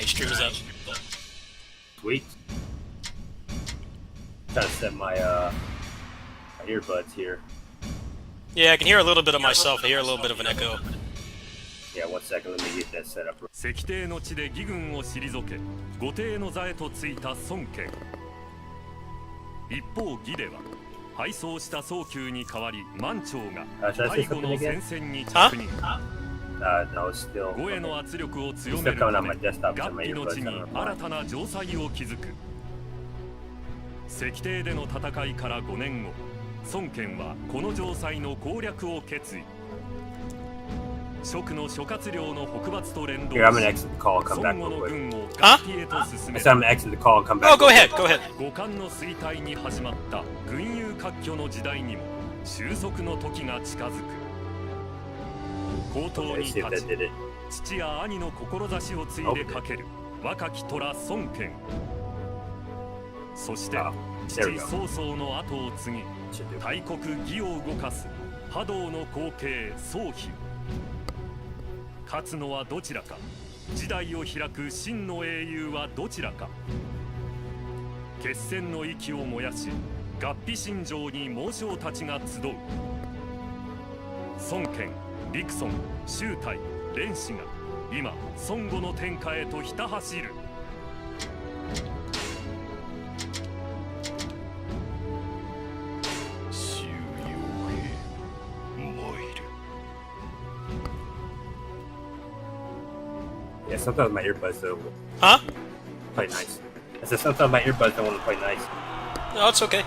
stream is up. Sweet. Trying to set my my earbuds here. Yeah, I can hear a little bit of myself. I hear a little bit of an echo. Yeah, 1 second. Let me get that set up. 石帝の地で義軍を退け、後帝の座へとついた孫権。一方義では、敗走した宗宮に代わり満長が背後の戦線に着任。No, still. 呉への圧力を強めるため、合皮の地に新たな城塞を築く。石帝での戦いから5年後、孫権はこの城塞の攻略を決意。蜀の諸葛亮の北伐と連動し、孫悟の軍を合皮へと進める。Oh, go ahead, go ahead. 五冠の衰退に始まった群雄割拠の時代にも収束の時が近づく。高騰に立ち、父や兄の志を継いでかける若き虎孫権。そして父曹操の後を継ぎ、大国義を動かす波動の後継曹丕。勝つのはどちらか、時代を開く真の英雄はどちらか。決戦の息を燃やし、合皮新城に猛将たちが集う。孫権、陸遜、周泰、連氏が今孫悟の天下へとひた走る。Yeah, sometimes my earbuds don't Huh? play nice. I said sometimes my earbuds don't want to play nice. No, it's okay.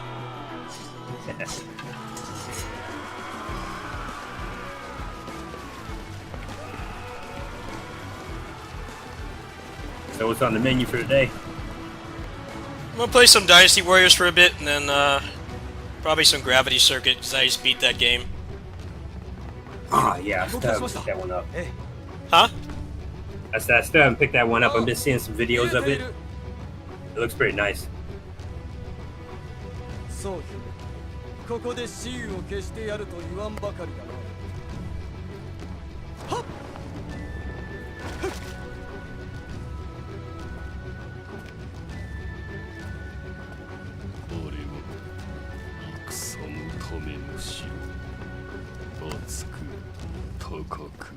So what's on the menu for today? I'm gonna play some Dynasty Warriors for a bit, and then probably some Gravity Circuit, because I just beat that game. Ah, yeah, I still haven't picked that one up. Huh? I said I still haven't picked that one up. I've been seeing some videos of it. It looks pretty nice. そうここで雌雄を消してやると言わんばかりだな。はっ俺は戦のための城、厚く高く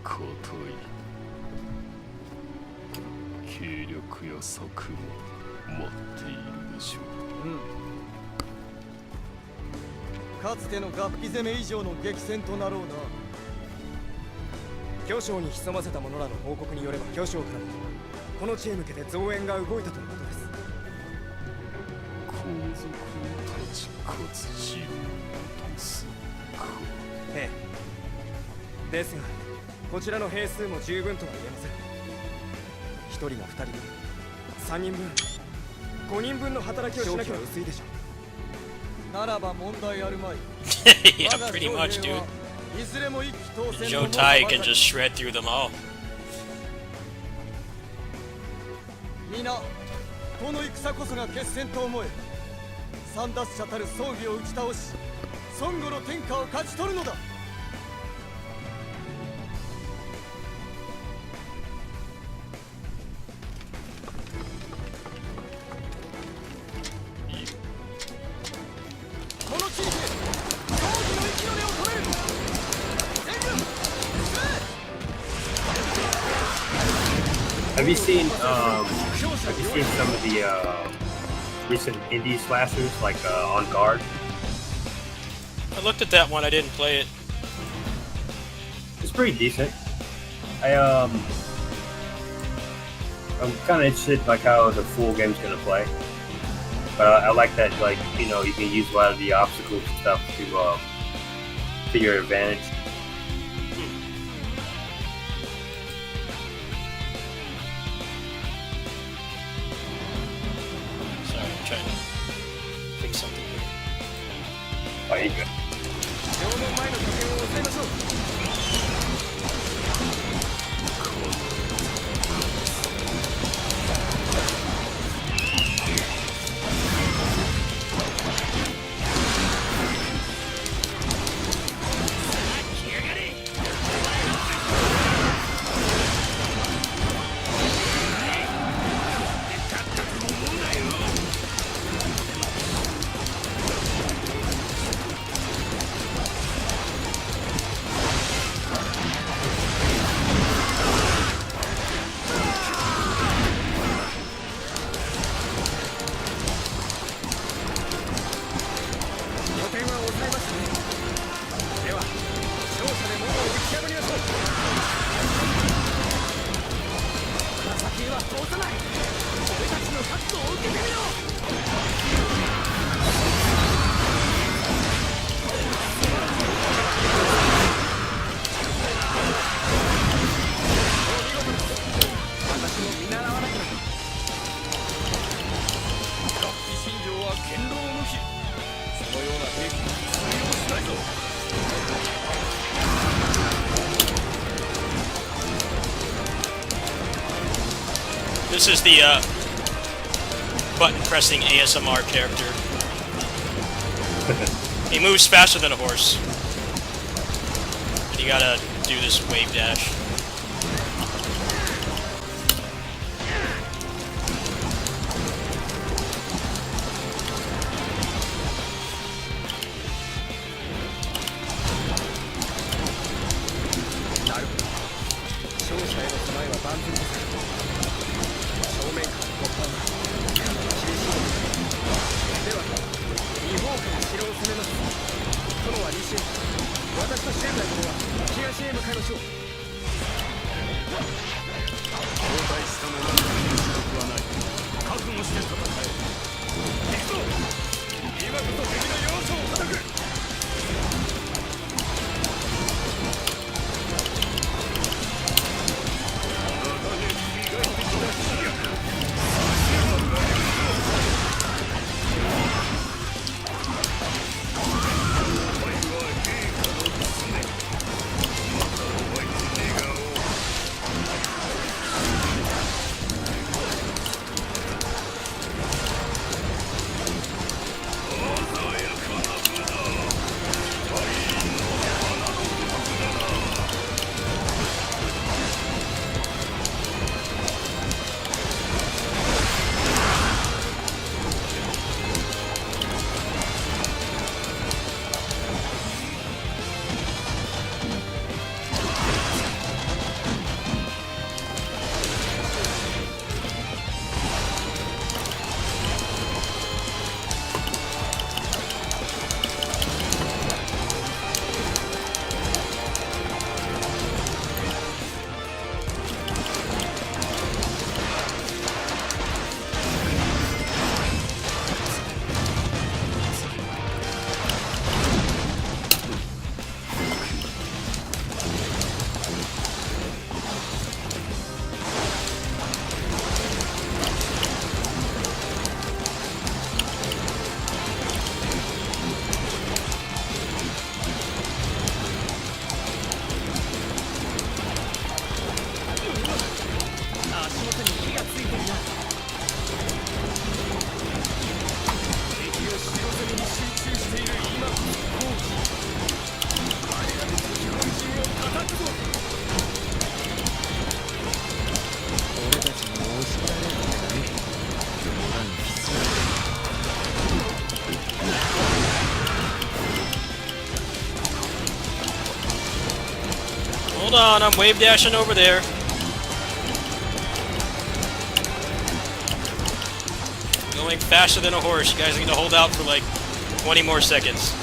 固い。軽力や策も待っているでしょう。かつての合皮攻め以上の激戦となろうな。巨匠に潜ませた者らの報告によれば、巨匠からもこの地へ向けて増援が動いたということです。皇族を立ち勝つ城を落とすか。ええ。ですが、こちらの兵数も十分とは言えません。1人が2人分、3人分、5人分の働きをしなきゃ薄いでしょう。ならば問題あるまい。Yeah, pretty much, dude. いずれも一騎当選 Joe Tai can just shred through them all. 皆、この戦こそが決戦と思え。三奪者たる葬儀を打ち倒し、孫悟の天下を勝ち取るのだ。Have you seen some of the recent indie slashers like On Guard? I looked at that one, I didn't play it. It's pretty decent. I'm kind of interested like how the full game's gonna play, but I like that you can use a lot of the obstacles and stuff to your advantage. Trying to fix something here. Oh, you good. いましたね。では勝者で門をぶち破りましょう。まだ先へは通さない。俺たちの覚悟を受けてみろ。私も見習わなきゃ。楽器信条は堅牢無比。そのような兵器に通用しないぞ。This is the button pressing ASMR character. He moves faster than a horse. And you gotta do this wave dash. Hold on, I'm wave dashing over there. Going faster than a horse. You guys need to hold out for like 20 more seconds.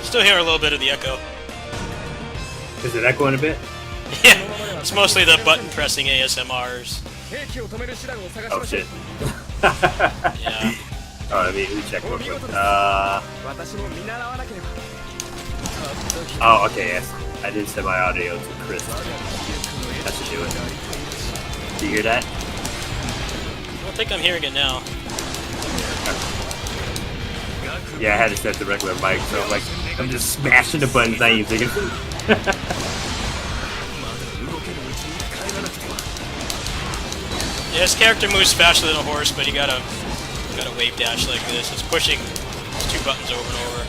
Still hear a little bit of the echo. Is it echoing a bit? Yeah, it's mostly the button pressing ASMRs. Oh shit. Yeah. Alright, let me check real quick. Oh, okay, yes. I did set my audio to crisp. That should do it. Do you hear that? I don't think I'm hearing it now. Yeah, I had to set the regular mic, so like I'm just smashing the buttons. I ain't thinking. Yeah, his character moves faster than a horse, but you gotta wave dash like this. It's pushing 2 buttons over and over.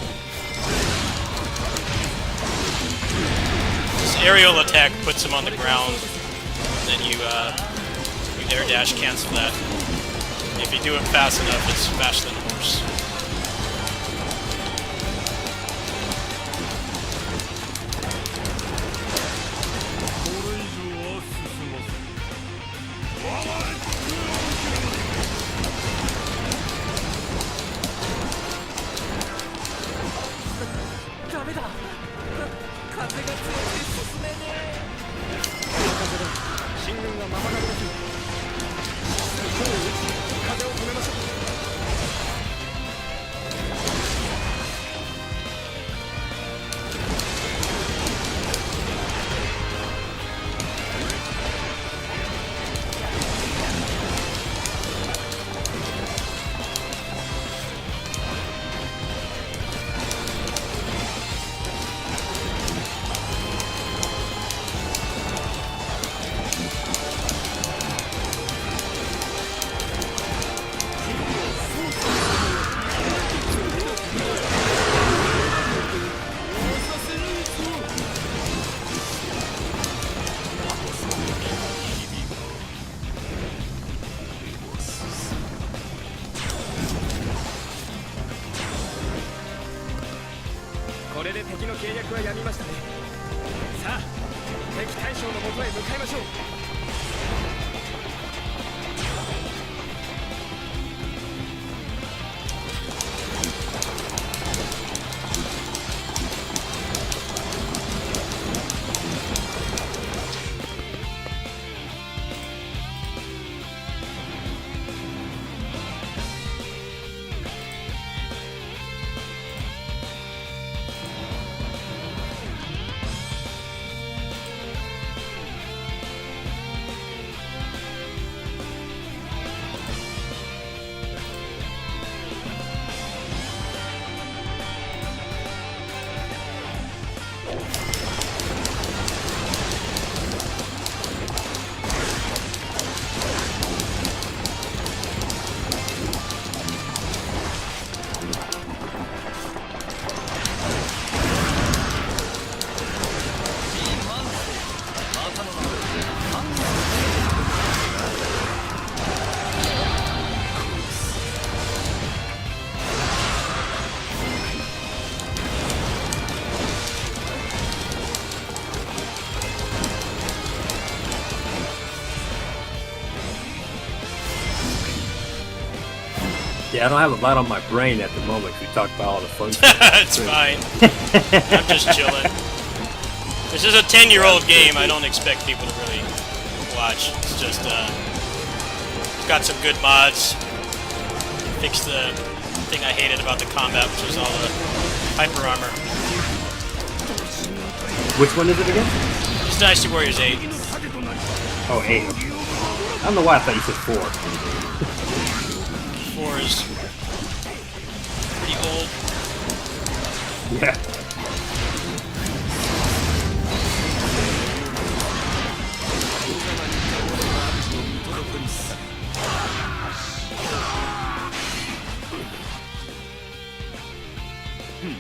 This aerial attack puts him on the ground, and then you air dash cancel that. If you do it fast enough, it's faster than a horse.これで敵の契約はやみましたね。さあ、敵大将のもとへ向かいましょう。Yeah, I don't have a lot on my brain at the moment. We talked about all the fun stuff. It's fine. I'm just chilling. This is a 10-year-old game. I don't expect people to really watch. It's just got some good mods. Fixed the thing I hated about the combat, which was all the hyper armor. Which one is it again? It's Dynasty Warriors 8. Oh, 8. I don't know why I thought you said 4. 4 is pretty old. Yeah. Hmm.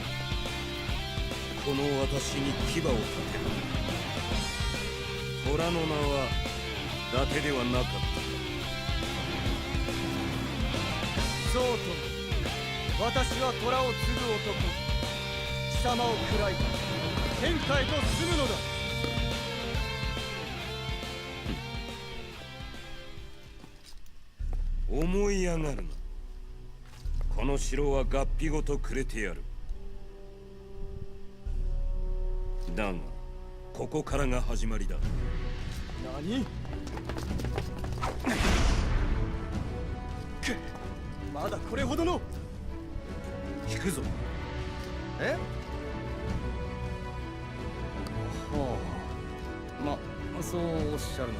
そうと私は虎を継ぐ男貴様を喰らい天下へと進むのだ。思い上がるな。この城は合皮ごとくれてやる。だがここからが始まりだ。何？まだこれほどの。引くぞ。え？はあ、ま、そうおっしゃるな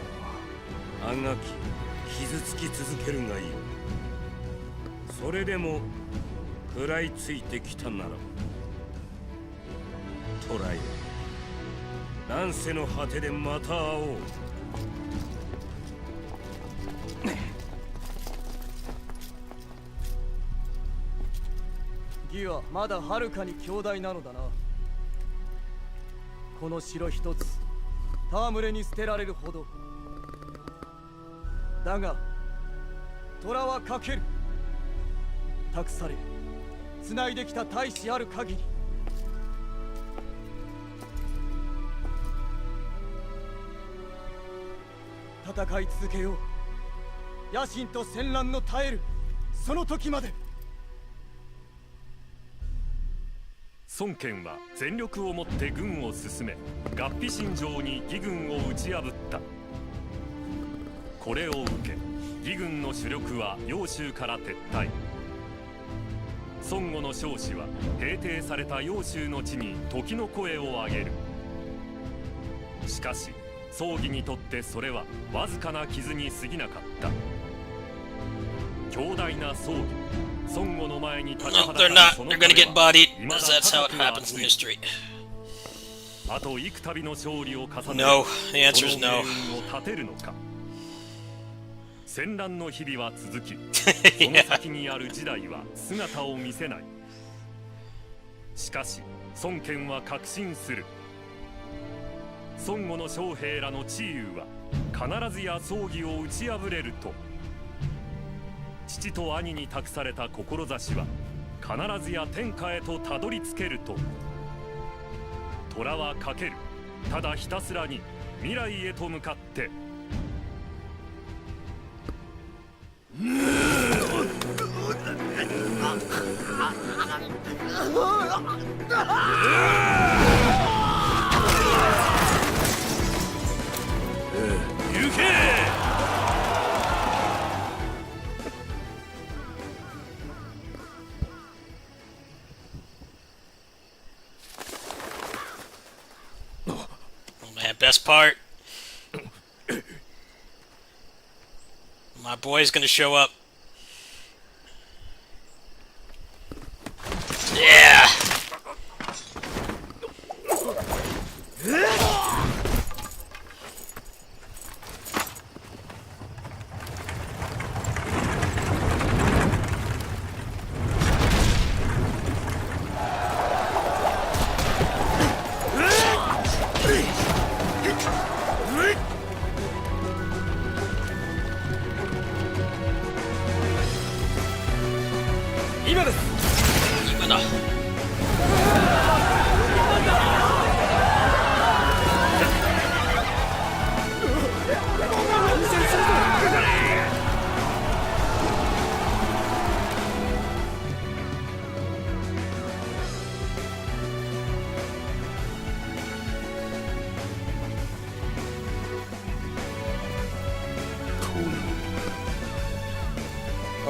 ら。あがき傷つき続けるがいい。それでも食らいついてきたならトライ、乱世の果てでまた会おう。義はまだはるかに強大なのだな。この城一つ戯れに捨てられるほど。だが虎はかける。託され繋いできた大志ある限り。戦い続けよう。野心と戦乱の絶えるその時まで。孫権は全力をもって軍を進め、合皮新城に義軍を打ち破った。これを受け義軍の主力は揚州から撤退。孫悟の将士は平定された揚州の地に時の声を上げる。しかし葬儀にとってそれはわずかな傷に過ぎなかった。強大な葬儀、孫悟の前に立ちはだかるその They're gonna get bodied, 未だ as that's how it 高く happens in 熱い。 history. あと幾度の勝利を重ね No, the answer is この no. 命運を立てるのか。戦乱の日々は続き、その先にある時代は姿を見せない。しかし孫権は確信する。孫悟の将兵らの地位は必ずや葬儀を打ち破れると。父と兄に託された志は必ずや天下へとたどり着けると。虎はかける。ただひたすらに未来へと向かって。行け！Man, best part. My boy's gonna show up. Yeah!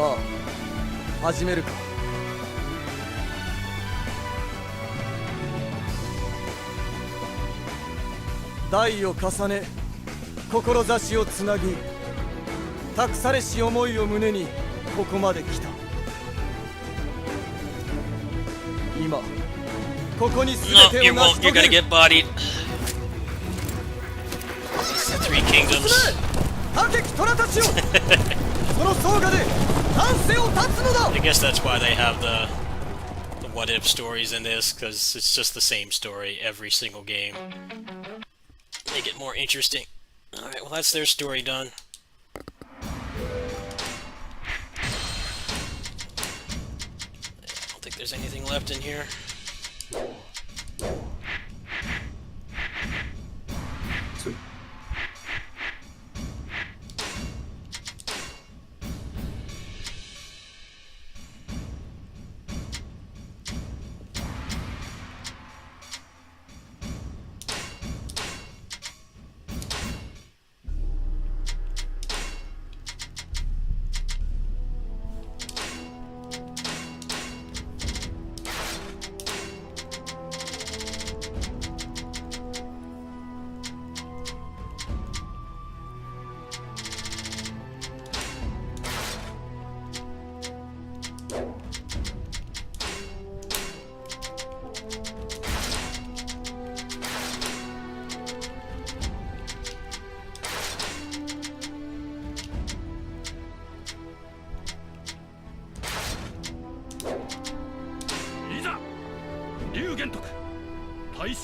ああ、始めるか。代を重ね志をつなぎ、託されし思いを胸にここまで来た。今ここに全 No, て you を成 won't. し You're 遂げ gonna る。 get bodied. Three Kingdoms. 武き虎たちよその総がで乱世を断つのだ。 I guess that's why they have the what if stories in this, because it's just the same story every single game. Make it more interesting. Alright, well that's their story done. I don't think there's anything left in here.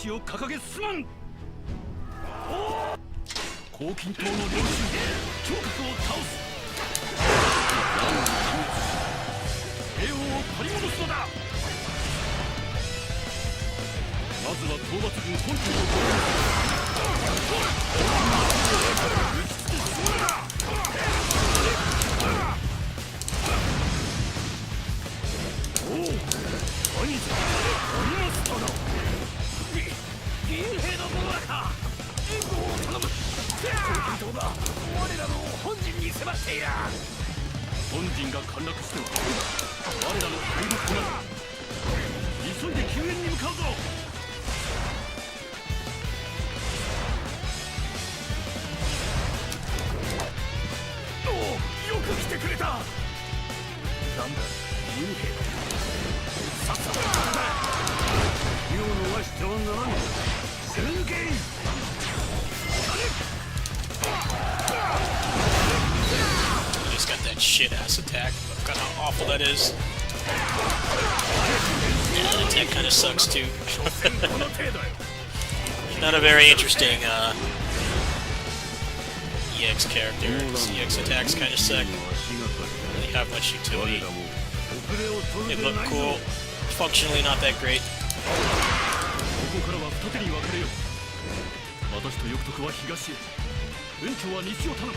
志を掲げすまん。黄金塔の領主聴覚を倒す。平穏を取り戻すのだ。まずは討伐軍本陣を打ちつけすまんだ。おお、兄者、お荷物との銀兵の者らか。援護を頼む。黄金塔が我らの本陣に迫っている。本陣が陥落しては我らの敗北となる。急いで救援に向かうぞ。おお、よく来てくれた。なんだ、幽兵だ。さっさと行くんだ。手を逃してはならぬ。すげえ。He just got that shit ass attack. I forgot how awful that is. Yeah, that attack kind of sucks too. Not a very interesting EX character. His EX attacks kind of suck. Don't really have much utility. They look cool. Functionally not that great. ここからは二手に分かれよう。私と翼徳は東へ、園長は西を頼む。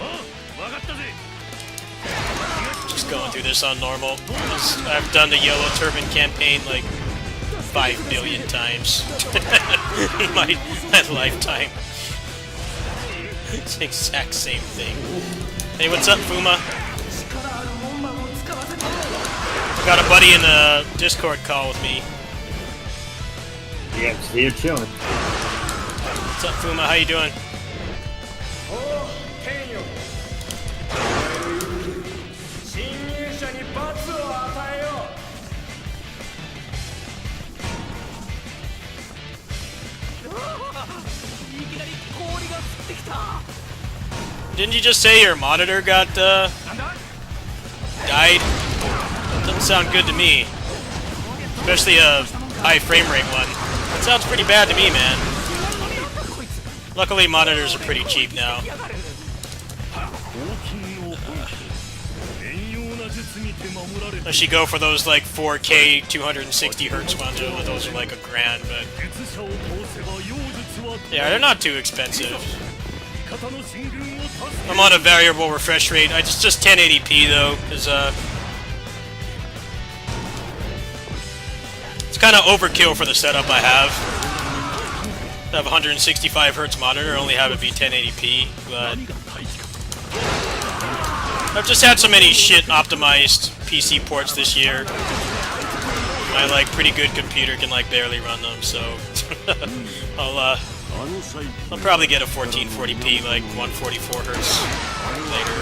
ああ、分かったぜ。 Just going through this on normal. I've done the Yellow Turban campaign like 5 billion times in my lifetime. It's the exact same thing. Hey, what's up, Fuma? Got a buddy in the Discord call with me. Yeah, so you're chilling. What's up, Fuma? How you doing? 侵入者に罰を与えよう。いきなり氷が降ってきた。 Didn't you just say your monitor got died? Doesn't sound good to me. Especially a high frame rate one. That sounds pretty bad to me, man. Luckily, monitors are pretty cheap now. Unless you go for those like 4K 260 hertz ones, those are like $1,000, but yeah, they're not too expensive. I'm on a variable refresh rate. I just 1080p though, because it's kind of overkill for the setup I have. I have a 165 hertz monitor, only have it be 1080p, but I've just had so many shit optimized PC ports this year. My like pretty good computer can like barely run them, so I'll probably get a 1440p like 144 hertz later.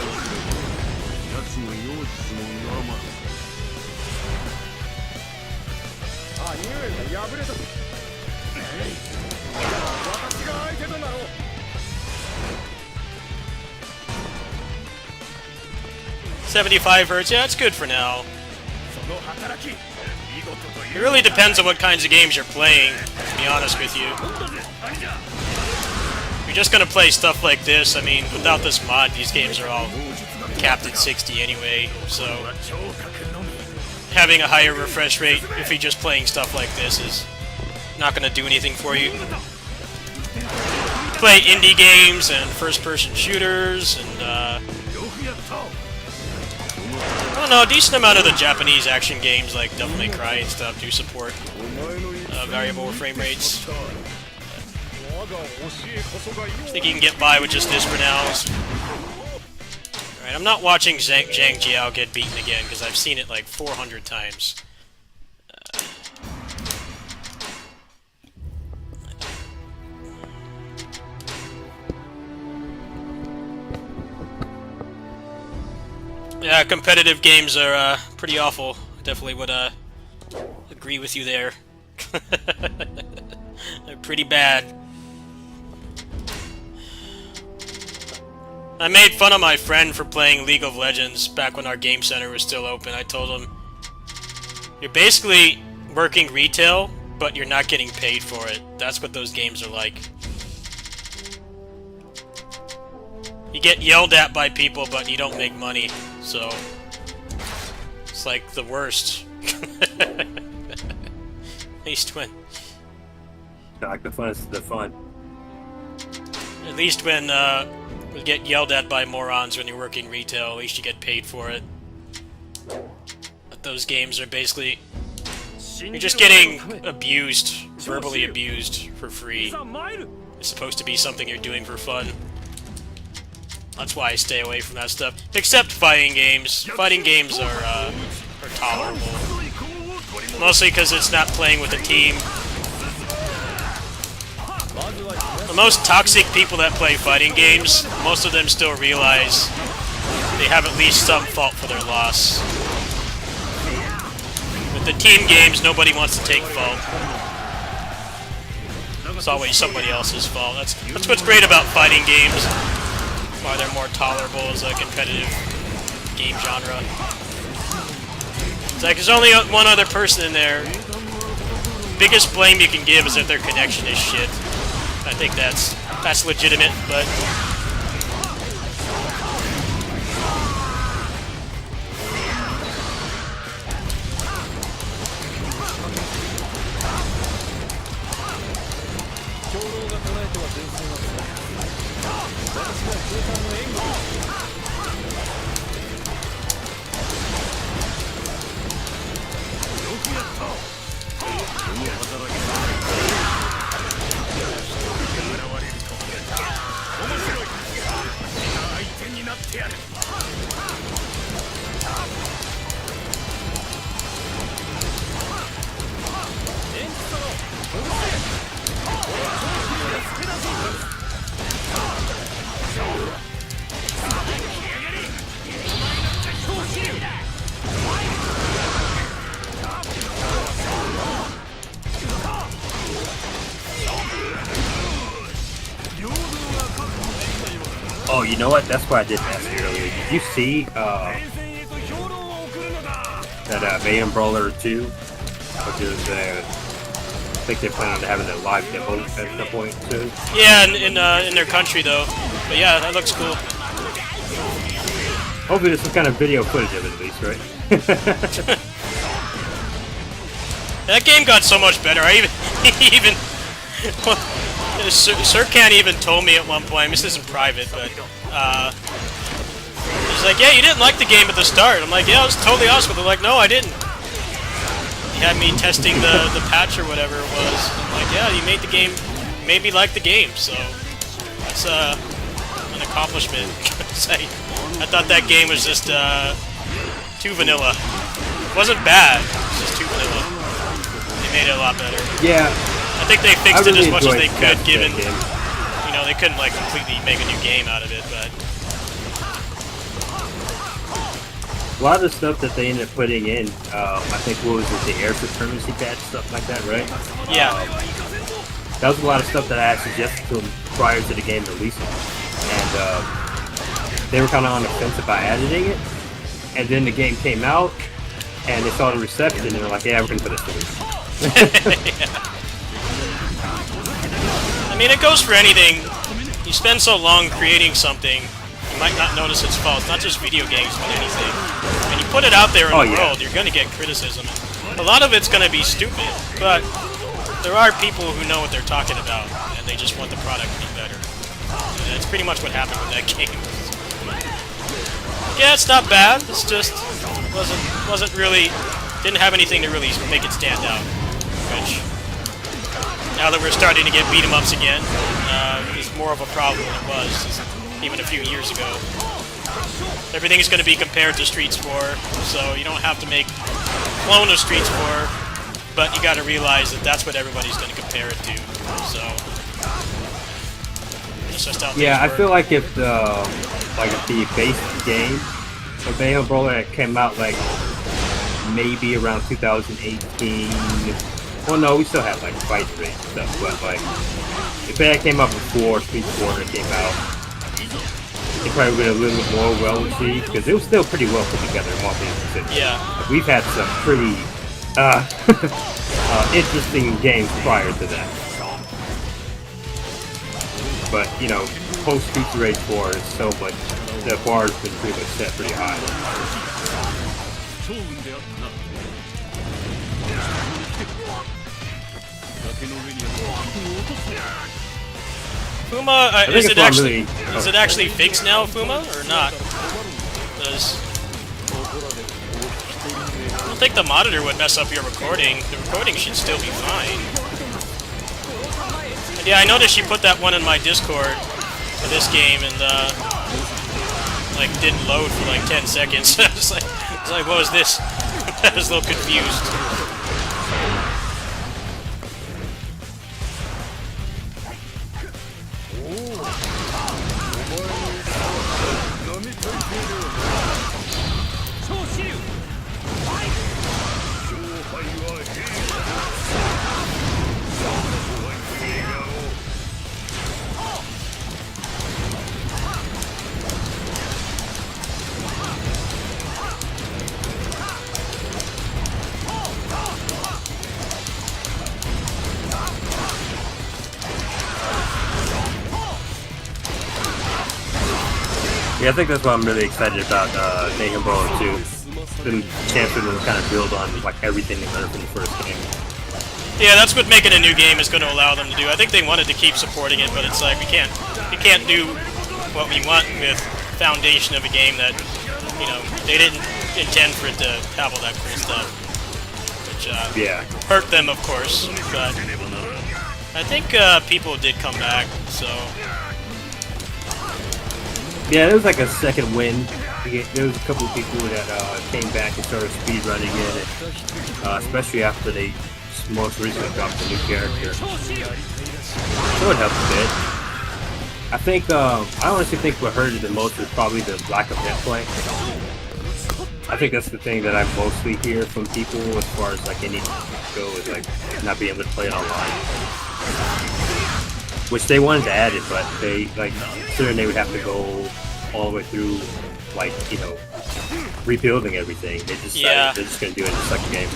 $75 hertz, yeah, it's good for now. It really depends on what kinds of games you're playing, to be honest with you. If you're just gonna play stuff like this, I mean, without this mod, these games are all capped at 60 anyway, so having a higher refresh rate if you're just playing stuff like this is not gonna do anything for you. Play indie games and first-person shooters, and I don't know, a decent amount of the Japanese action games like Devil May Cry and stuff do support variable frame rates. I think you can get by with just this for now. Alright, I'm not watching Zhang Jiao get beaten again because I've seen it like 400 times. Yeah, competitive games are pretty awful. Definitely would agree with you there. They're pretty bad. I made fun of my friend for playing League of Legends back when our game center was still open. I told him, you're basically working retail, but you're not getting paid for it. That's what those games are like. You get yelled at by people, but you don't make money, so it's like the worst. At least when... Like the fun is the fun. At least when you get yelled at by morons when you're working retail, at least you get paid for it. But those games are basically... You're just getting abused, verbally abused, for free. It's supposed to be something you're doing for fun. That's why I stay away from that stuff. Except fighting games. Fighting games are tolerable. Mostly because it's not playing with a team. The most toxic people that play fighting games, most of them still realize they have at least some fault for their loss. With the team games, nobody wants to take fault. It's always somebody else's fault. That's what's great about fighting games. Why they're more tolerable as a competitive game genre. It's like there's only one other person in there. Biggest blame you can give is if their connection is shit. I think that's legitimate, but Oh, you know what? That's why I didn't ask you earlier. Did you see that Mayhem Brawler 2? Which is, I think they're planning on having a live demo at some point soon. yeah, in their country though. But yeah, that looks cool. Hopefully there's some kind of video footage of it at least, right? That game got so much better. I even Sir Can't even told me at one point. This isn't private, but he's like, "Yeah, you didn't like the game at the start." I'm like, "Yeah, I was totally honest with it." Like, "No, I didn't." He had me testing the patch or whatever it was. I'm like, "Yeah, you made me like the game." So that's an accomplishment. I thought that game was just too vanilla. It wasn't bad. It was just too vanilla. They made it a lot better. Yeah. I think they fixed it as much as they could, given, game. you know, they couldn't like completely make a new game out of it, but A lot of the stuff that they ended up putting in, I think, what was it, the air supremacy patch, stuff like that, right? yeah. That was a lot of stuff that I had suggested to them prior to the game releasing. And they were kind of on the fence about editing it. And then the game came out, and they saw the reception, and they're like, yeah, we're going to put this in. Yeah. I mean, it goes for anything. You spend so long creating something, you might not notice its faults. Not just video games, but anything. And you put it out there in the world, you're going to get criticism. A lot of it's going to be stupid, but there are people who know what they're talking about, and they just want the product to be better. And that's pretty much what happened with that game. Yeah, it's not bad. It's just wasn't really, didn't have anything to really make it stand out. Which, now that we're starting to get beat 'em ups again, is more of a problem than it was even a few years ago. Everything's going to be compared to Streets 4, so you don't have to make a clone of Streets 4, but you got to realize that that's what everybody's going to compare it to. So it's just how yeah, I things feel work. like if the base game of Mayhem Brawler came out like maybe around 2018. Well, no, we still have like Fight Rate and stuff, but like if that came out before Street 4 came out, it probably would have been a little bit more well received because it was still pretty well put together in all things considered. Yeah. We've had some pretty interesting games prior to that. But you know, post Streets of Rage 4 is so much. The bar has been pretty much set pretty high. Fuma, is it actually fixed now, Fuma, or not? Because I don't think the monitor would mess up your recording. The recording should still be fine. And yeah, I noticed you put that one in my Discord for this game, and like didn't load for like 10 seconds. I was like, what was this? I was a little confused. Yeah, I think that's why I'm really excited about DintheAbary 2. The chance to kind of build on like everything they learned from the first game. Yeah, that's what making a new game is going to allow them to do. I think they wanted to keep supporting it, but it's like we can't do what we want with foundation of a game that, you know, they didn't intend for it to have all that cool stuff, which hurt them, of course. But I think people did come back, so. Yeah, there was like a second win. There was a couple of people that came back and started speedrunning it, especially after they most recently dropped a new character. So it helped a bit. I think, I honestly think what hurt it the most is probably the lack of net play. I think that's the thing that I mostly hear from people as far as like any go is like not being able to play it online. Which they wanted to add it, but they like considering they would have to go all the way through, like, you know, rebuilding everything. They just decided they're just gonna do it in the second game.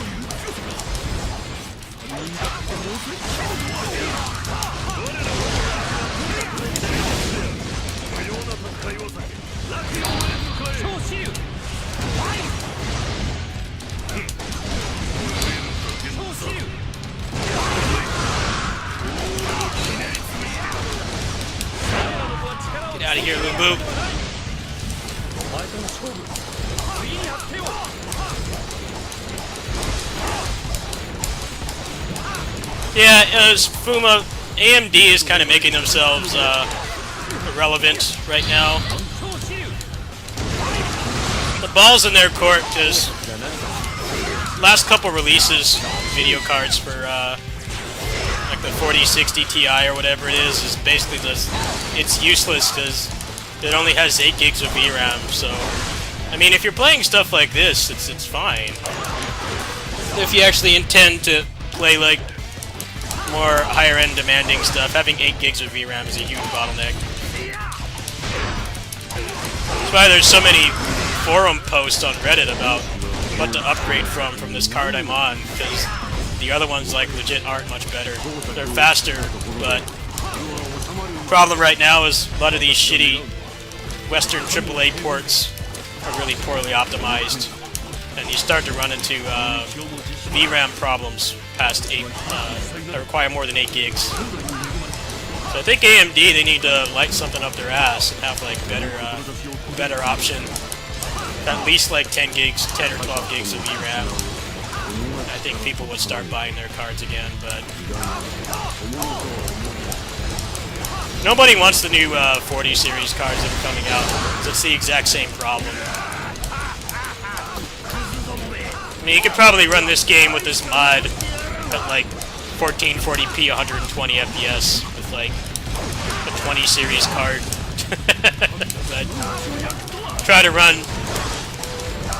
Get out of here, Lubu. Yeah, as Fuma, AMD is kind of making themselves irrelevant right now. The ball's in their court because last couple releases, video cards for like the 4060 Ti or whatever it is basically just, it's useless because it only has 8 gigs of VRAM. So, I mean, if you're playing stuff like this, it's fine. If you actually intend to play like more higher-end demanding stuff, having 8 gigs of VRAM is a huge bottleneck. That's why there's so many forum posts on Reddit about what to upgrade from this card I'm on, because the other ones like legit aren't much better. They're faster, but the problem right now is a lot of these shitty Western AAA ports are really poorly optimized, and you start to run into VRAM problems past 8 that require more than 8 gigs. So I think AMD, they need to light something up their ass and have like better option. At least like 10 gigs, 10 or 12 gigs of VRAM. I think people would start buying their cards again, but nobody wants the new 40 series cards that are coming out. So it's the exact same problem. I mean, you could probably run this game with this mod at like 1440p, 120 FPS with like a 20 series card. But try to run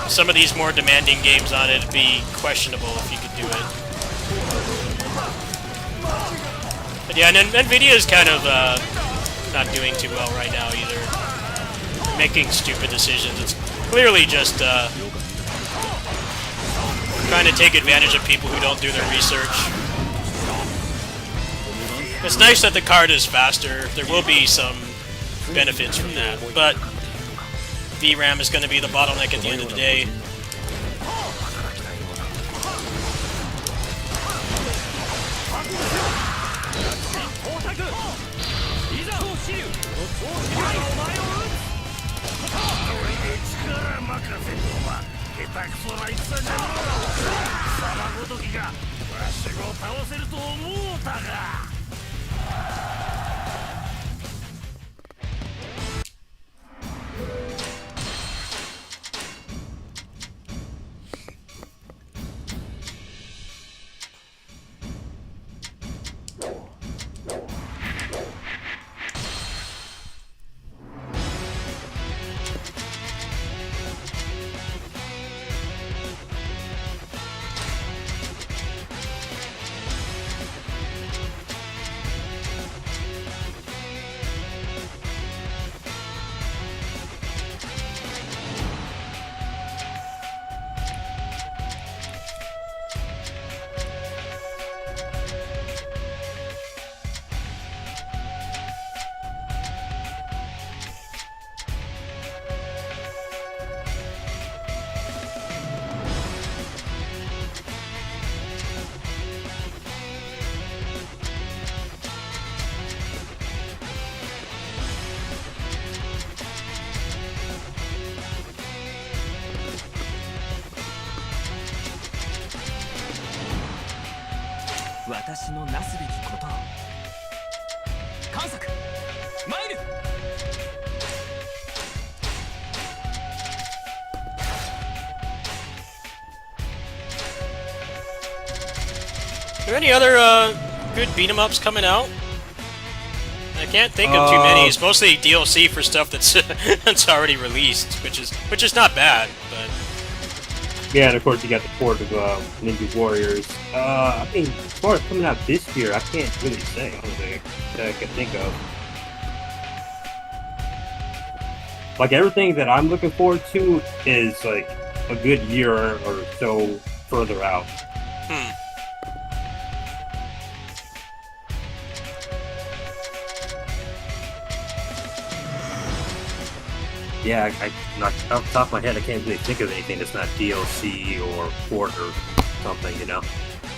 some of these more demanding games on it, it'd be questionable if you could do it. But yeah, and NVIDIA is kind of not doing too well right now either. They're making stupid decisions. It's clearly just trying to take advantage of people who don't do their research. It's nice that the card is faster. There will be some benefits from that, but VRAM is going to be the bottleneck at the end of the day. Are there any other good beat-em-ups coming out? I can't think of too many. It's mostly DLC for stuff that's that's already released, which is not bad. But yeah, and of course you got the port of Ninja Warriors. I think as far as coming out this year, I can't really say. I don't think that I can think of. Like everything that I'm looking forward to is like a good year or so further out. Yeah, not off the top of my head, I can't really think of anything that's not DLC or port or something, you know?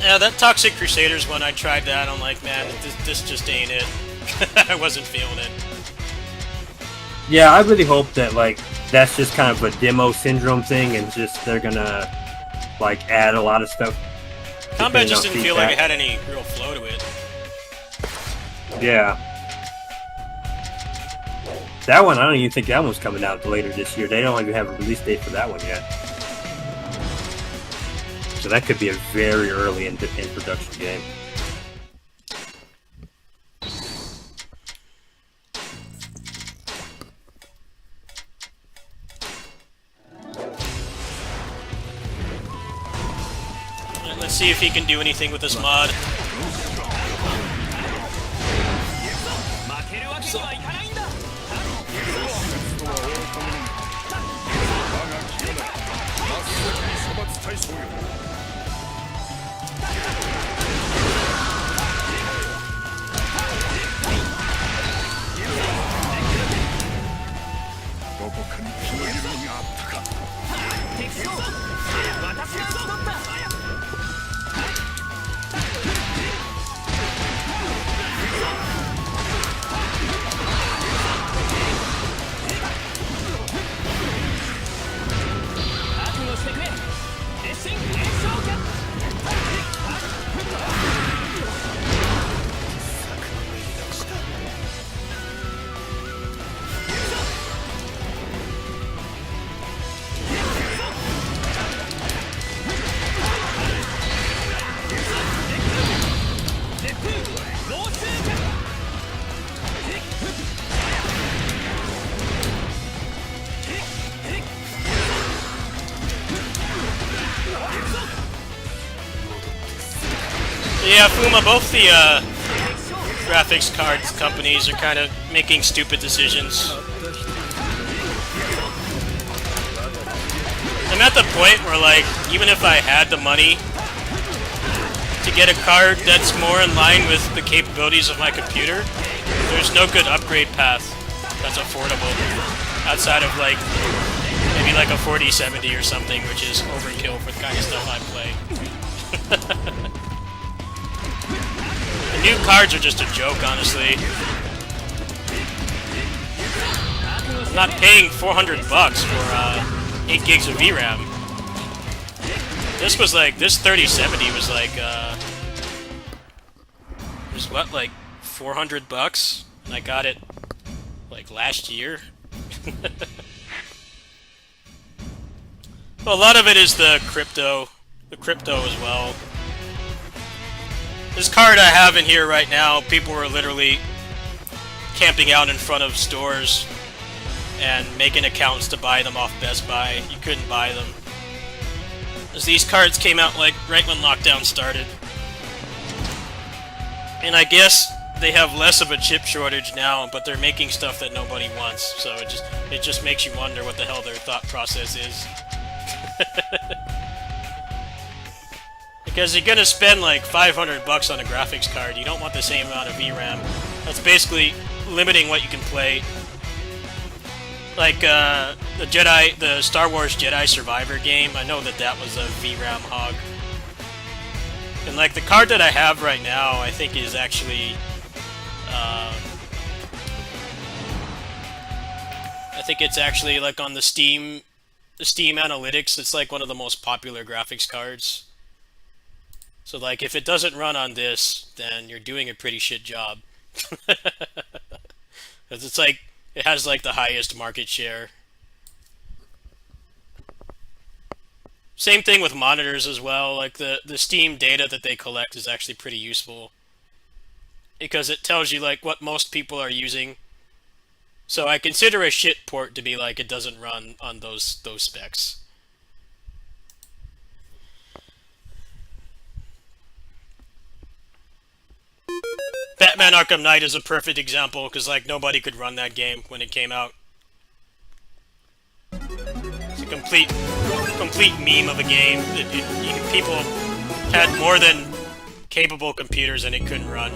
Yeah, that Toxic Crusaders one, I tried that, I'm like, man, this just ain't it. I wasn't feeling it. Yeah, I really hope that, like, that's just kind of a demo syndrome thing and just they're gonna, like, add a lot of stuff. Combat just didn't feel like it had any real flow to it. Yeah. That one, I don't even think that one's coming out later this year. They don't even have a release date for that one yet. So that could be a very early in production game. Let's see if he can do anything with this mod. Yeah, Fuma, both the graphics cards companies are kind of making stupid decisions. I I'm at the point where, like, even if I had the money to get a card that's more in line with the capabilities of my computer, there's no good upgrade path that's affordable outside of, like, maybe like a 4070 or something, which is overkill for the kind of stuff I play. The new cards are just a joke, honestly. I'm not paying $400 for 8 gigs of VRAM. This was like, this 3070 was like, was what, like $400? And I got it like last year. Well, a lot of it is the crypto as well. This card I have in here right now, people were literally camping out in front of stores and making accounts to buy them off Best Buy. You couldn't buy them, as these cards came out like right when lockdown started. And I guess they have less of a chip shortage now, but they're making stuff that nobody wants. So it just makes you wonder what the hell their thought process is. Because you're gonna spend like $500 on a graphics card. You don't want the same amount of VRAM. That's basically limiting what you can play. Like the Star Wars Jedi Survivor game, I know that was a VRAM hog. And like the card that I have right now, I think is actually, I think it's actually like on the Steam analytics, it's like one of the most popular graphics cards. So like if it doesn't run on this, then you're doing a pretty shit job. Because it's like, it has like the highest market share. Same thing with monitors as well. Like the Steam data that they collect is actually pretty useful, because it tells you like what most people are using. So I consider a shit port to be like it doesn't run on those specs. Batman Arkham Knight is a perfect example, because like nobody could run that game when it came out. It's a complete meme of a game. People had more than capable computers and it couldn't run.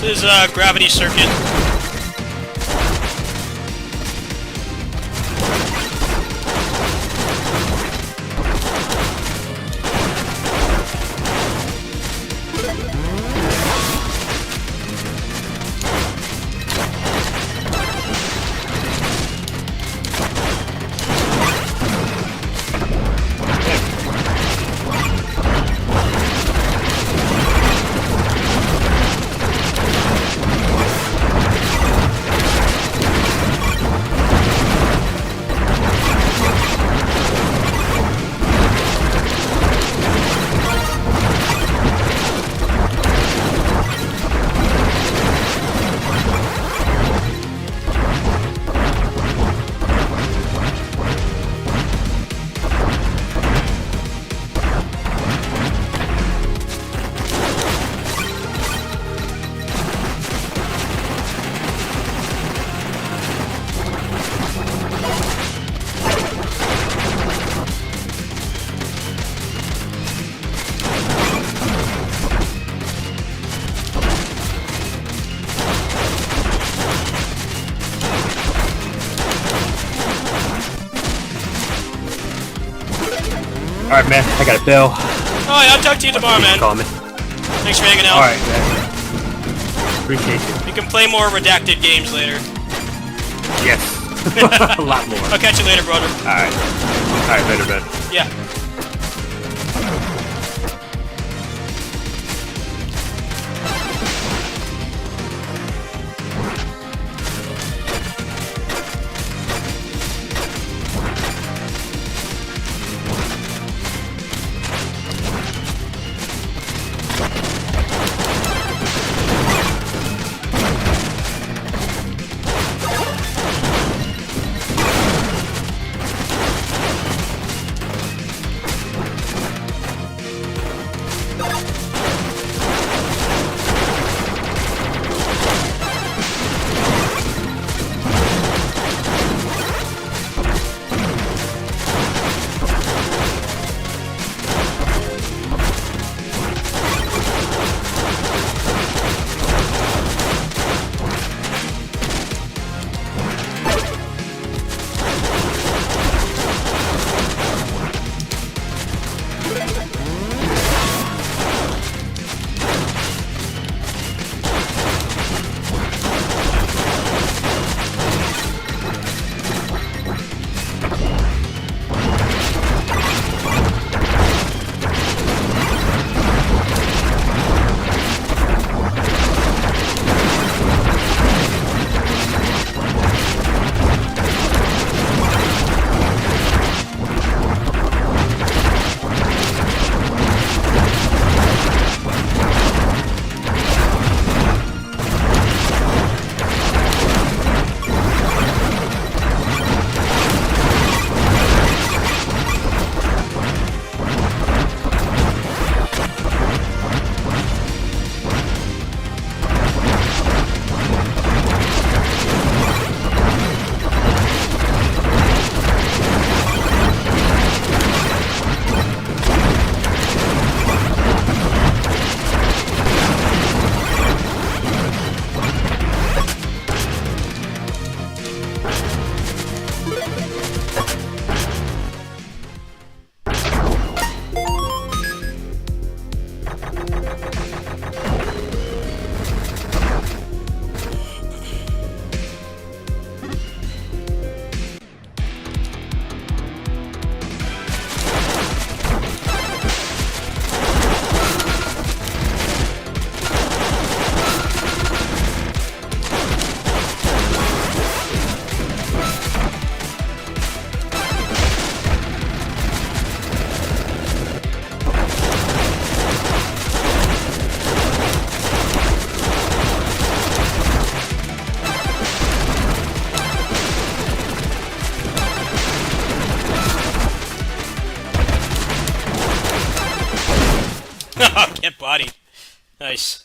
This is Gravity Circuit. Alright, man. I got a bill. Alright, I'll talk to you tomorrow, man. Call me. Thanks for hanging out. Alright, man. Appreciate you. You can play more redacted games later. Yes. A lot more. I'll catch you later, brother. Alright. Alright, better, better. Yeah. Get bodied. Nice.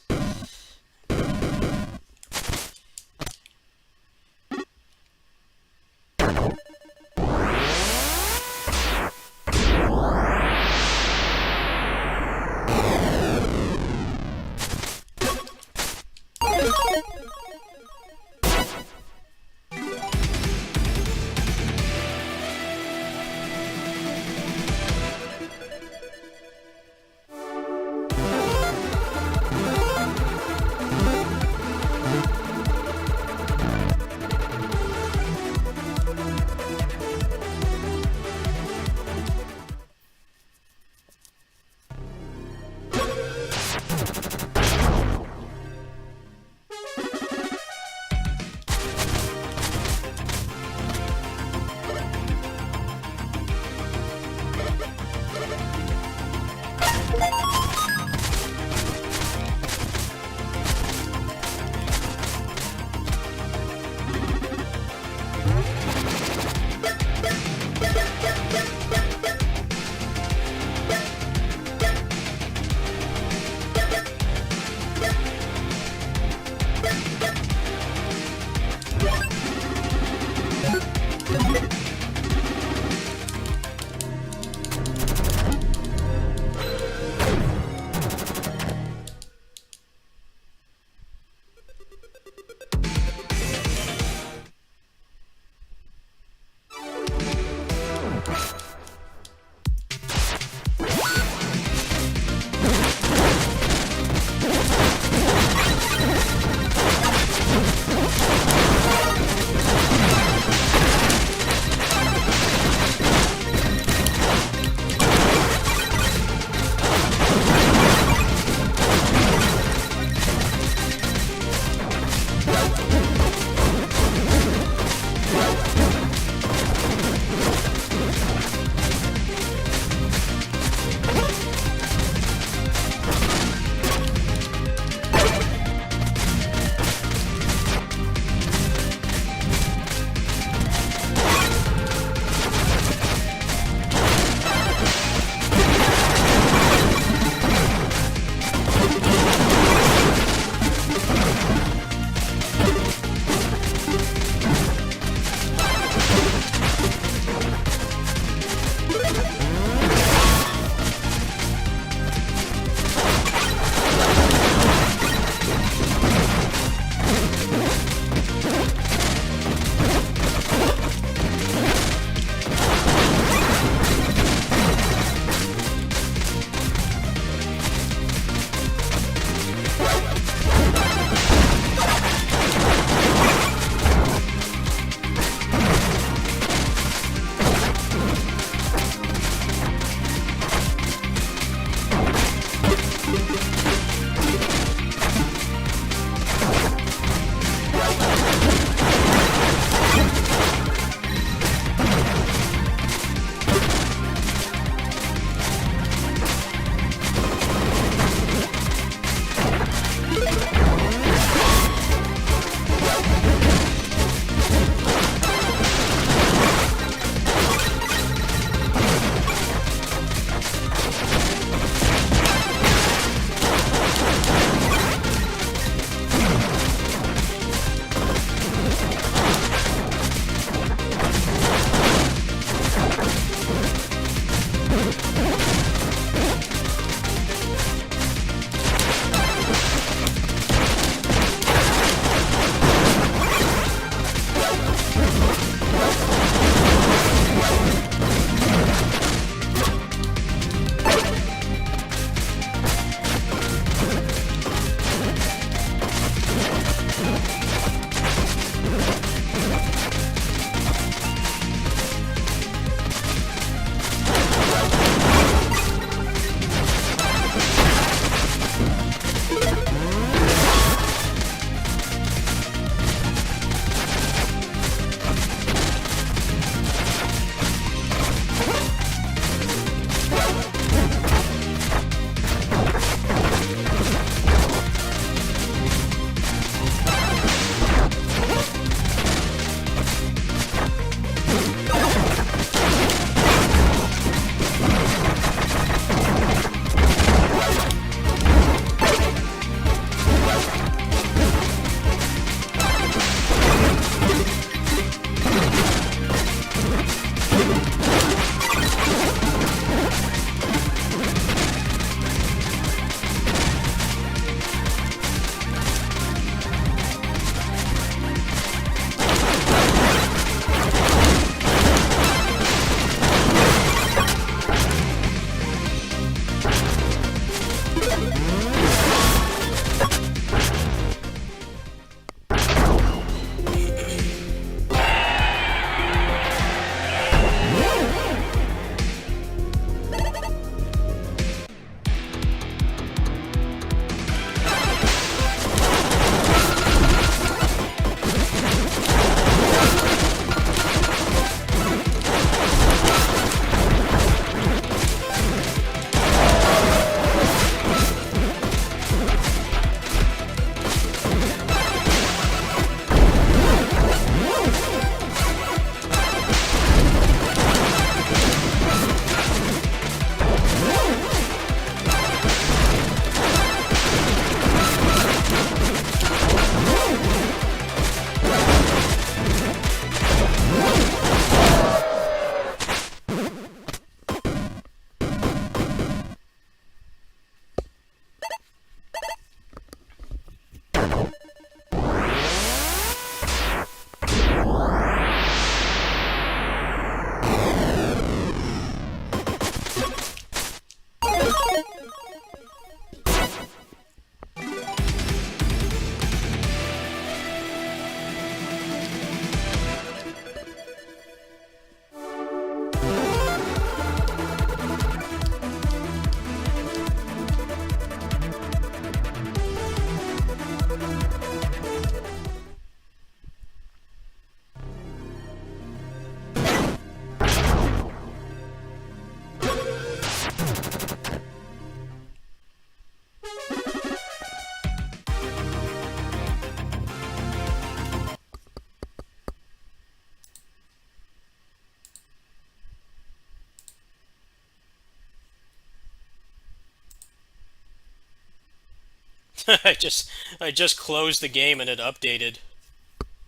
I just closed the game and it updated.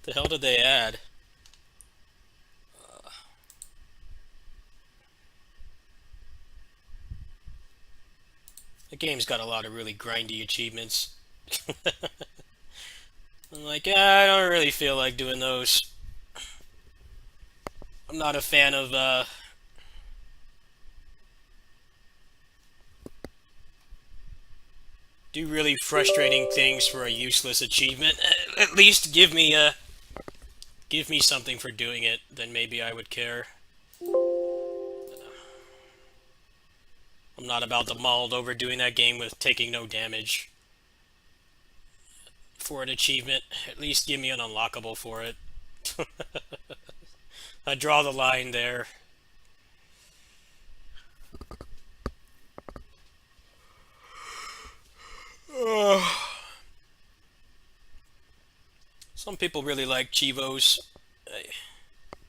The hell did they add? The game's got a lot of really grindy achievements. I'm like, I don't really feel like doing those. I'm not a fan of do really frustrating things for a useless achievement. At least give me something for doing it, then maybe I would care. I'm not about to mauled over doing that game with taking no damage. For an achievement, at least give me an unlockable for it. I draw the line there. Some people really like Chivos. I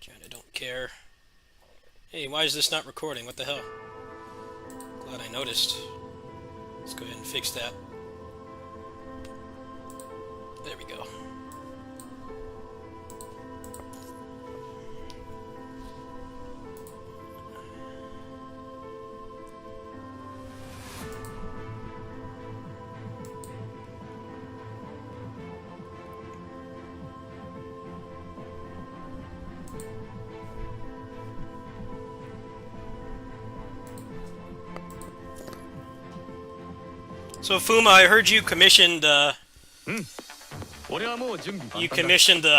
kinda don't care. Hey, why is this not recording? What the hell? Glad I noticed. Let's go ahead and fix that. There we go. So Fuma, I heard you commissioned the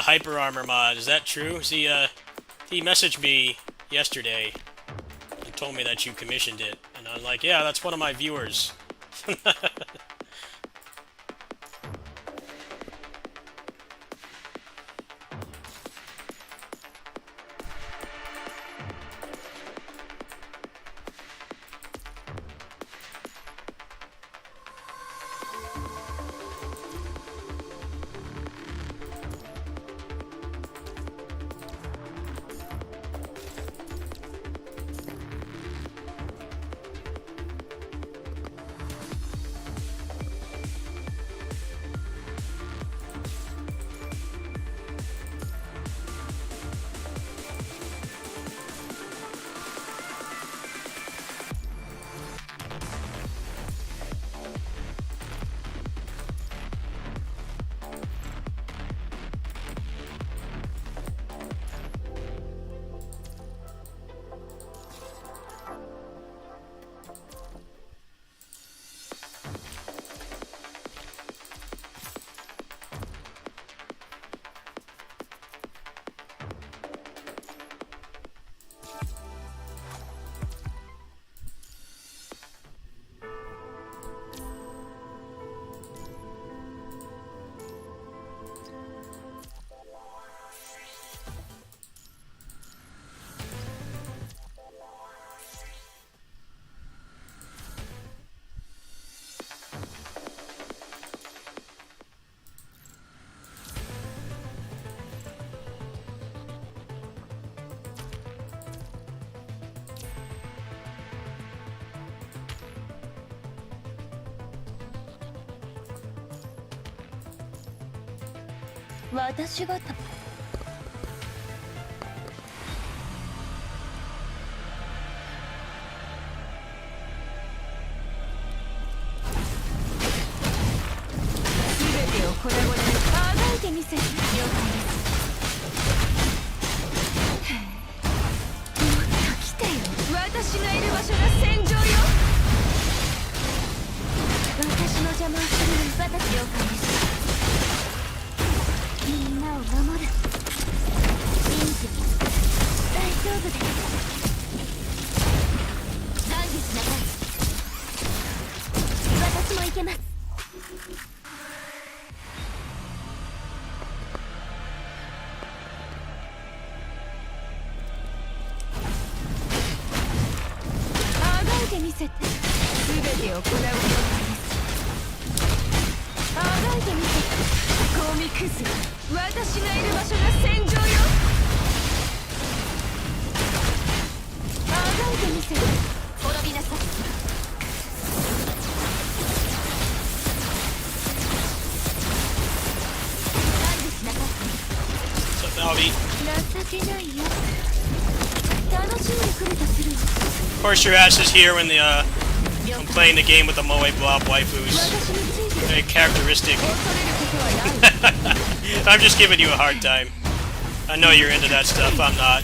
Hyper Armor mod. Is that true? He messaged me yesterday and told me that you commissioned it, and I was like, yeah, that's one of my viewers.私が全てを粉々にあがいてみせる。了解です。もっと来てよ。私がいる場所が戦場よ。私の邪魔をするの。私了解です。みんなを守る。信じる。大丈夫です。懺悔しなさい。私も行けます。あがいてみせて。全てを行う了解です。あがいてみせて。ゴミくず。私がいる場所が戦場よ。あがいてみせる。滅びなさい。Albie. 情けないよ楽しんでくれとする Of course, your ass is here when I'm playing the game with the Moe Blob waifus. 私について Very characteristic. 恐れることはない I'm just giving you a hard time. I know you're into that stuff. I'm not.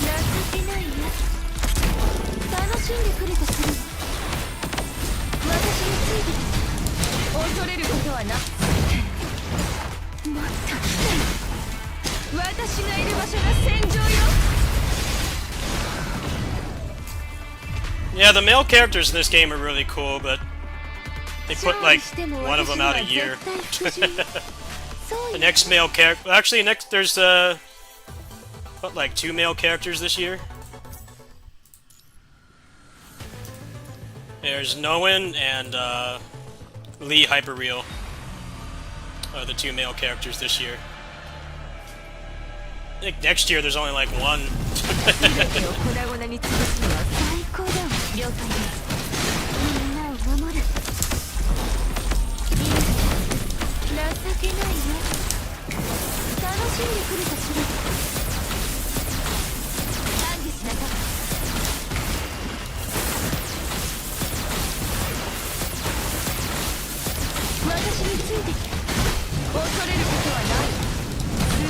情けないよ楽しんでくれとする私について恐れることはないもっと来てよ私がいる場所が戦場よ Yeah, the male characters in this game are really cool, but they put like one of them out a year. The next male character, actually, there's what, like 2 male characters this year? There's Noen and Lee Hyperreal are the 2 male characters this year. I think next year there's only like 1. 全てを粉々に潰すのは最高だわ了解だみんなを守るいい情けないよ楽しんでくれとする賛美しなさい私についてきて恐れることはない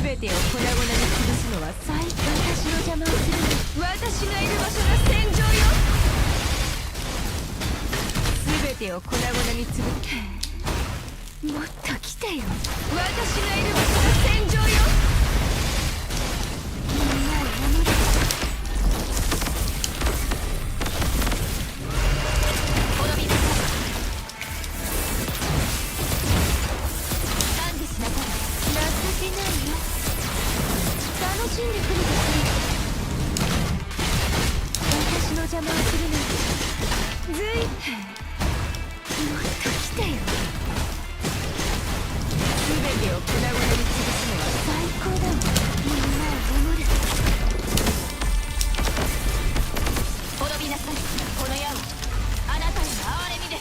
全てを粉々に潰すのは最高私の邪魔をするの私がいる場所が戦場よ全てを粉々に潰すもっと来てよ私がいる場所が戦場よみんなを守る滅びなさい賛美しなさい情けないよ楽しんでくれとする私の邪魔をするなんてずいもっと来てよ全てを粉々に潰すのは最高だわみんなを守る滅びなさいこの矢はあなたへの憐れみです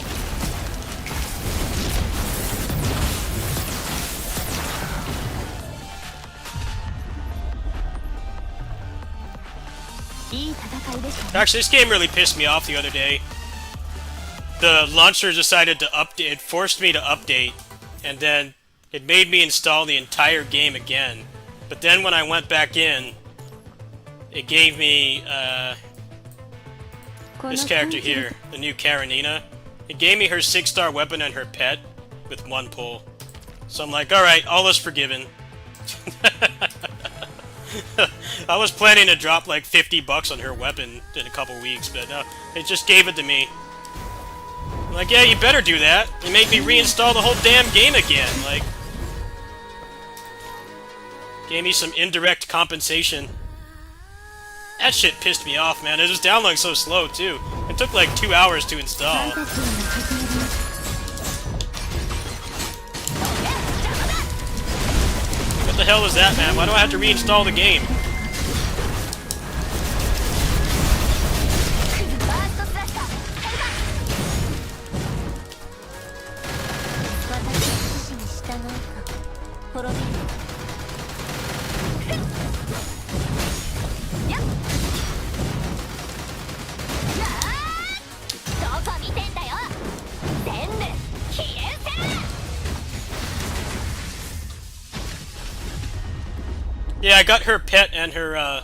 いい戦いでしたね Actually, this game really pissed me off the other day. The launcher decided to update. It forced me to update, and then it made me install the entire game again. But then when I went back in, it gave me this character here, the new Karenina. It gave me her 6-star weapon and her pet with 1 pull. So I'm like, alright, all is forgiven. I was planning to drop like $50 on her weapon in a couple weeks, but no, it just gave it to me. I'm like, yeah, you better do that. It made me reinstall the whole damn game again. Like, gave me some indirect compensation. That shit pissed me off, man. It was downloading so slow too. It took like 2 hours to install. What the hell was that, man? Why do I have to reinstall the game? Yeah, I got her pet and her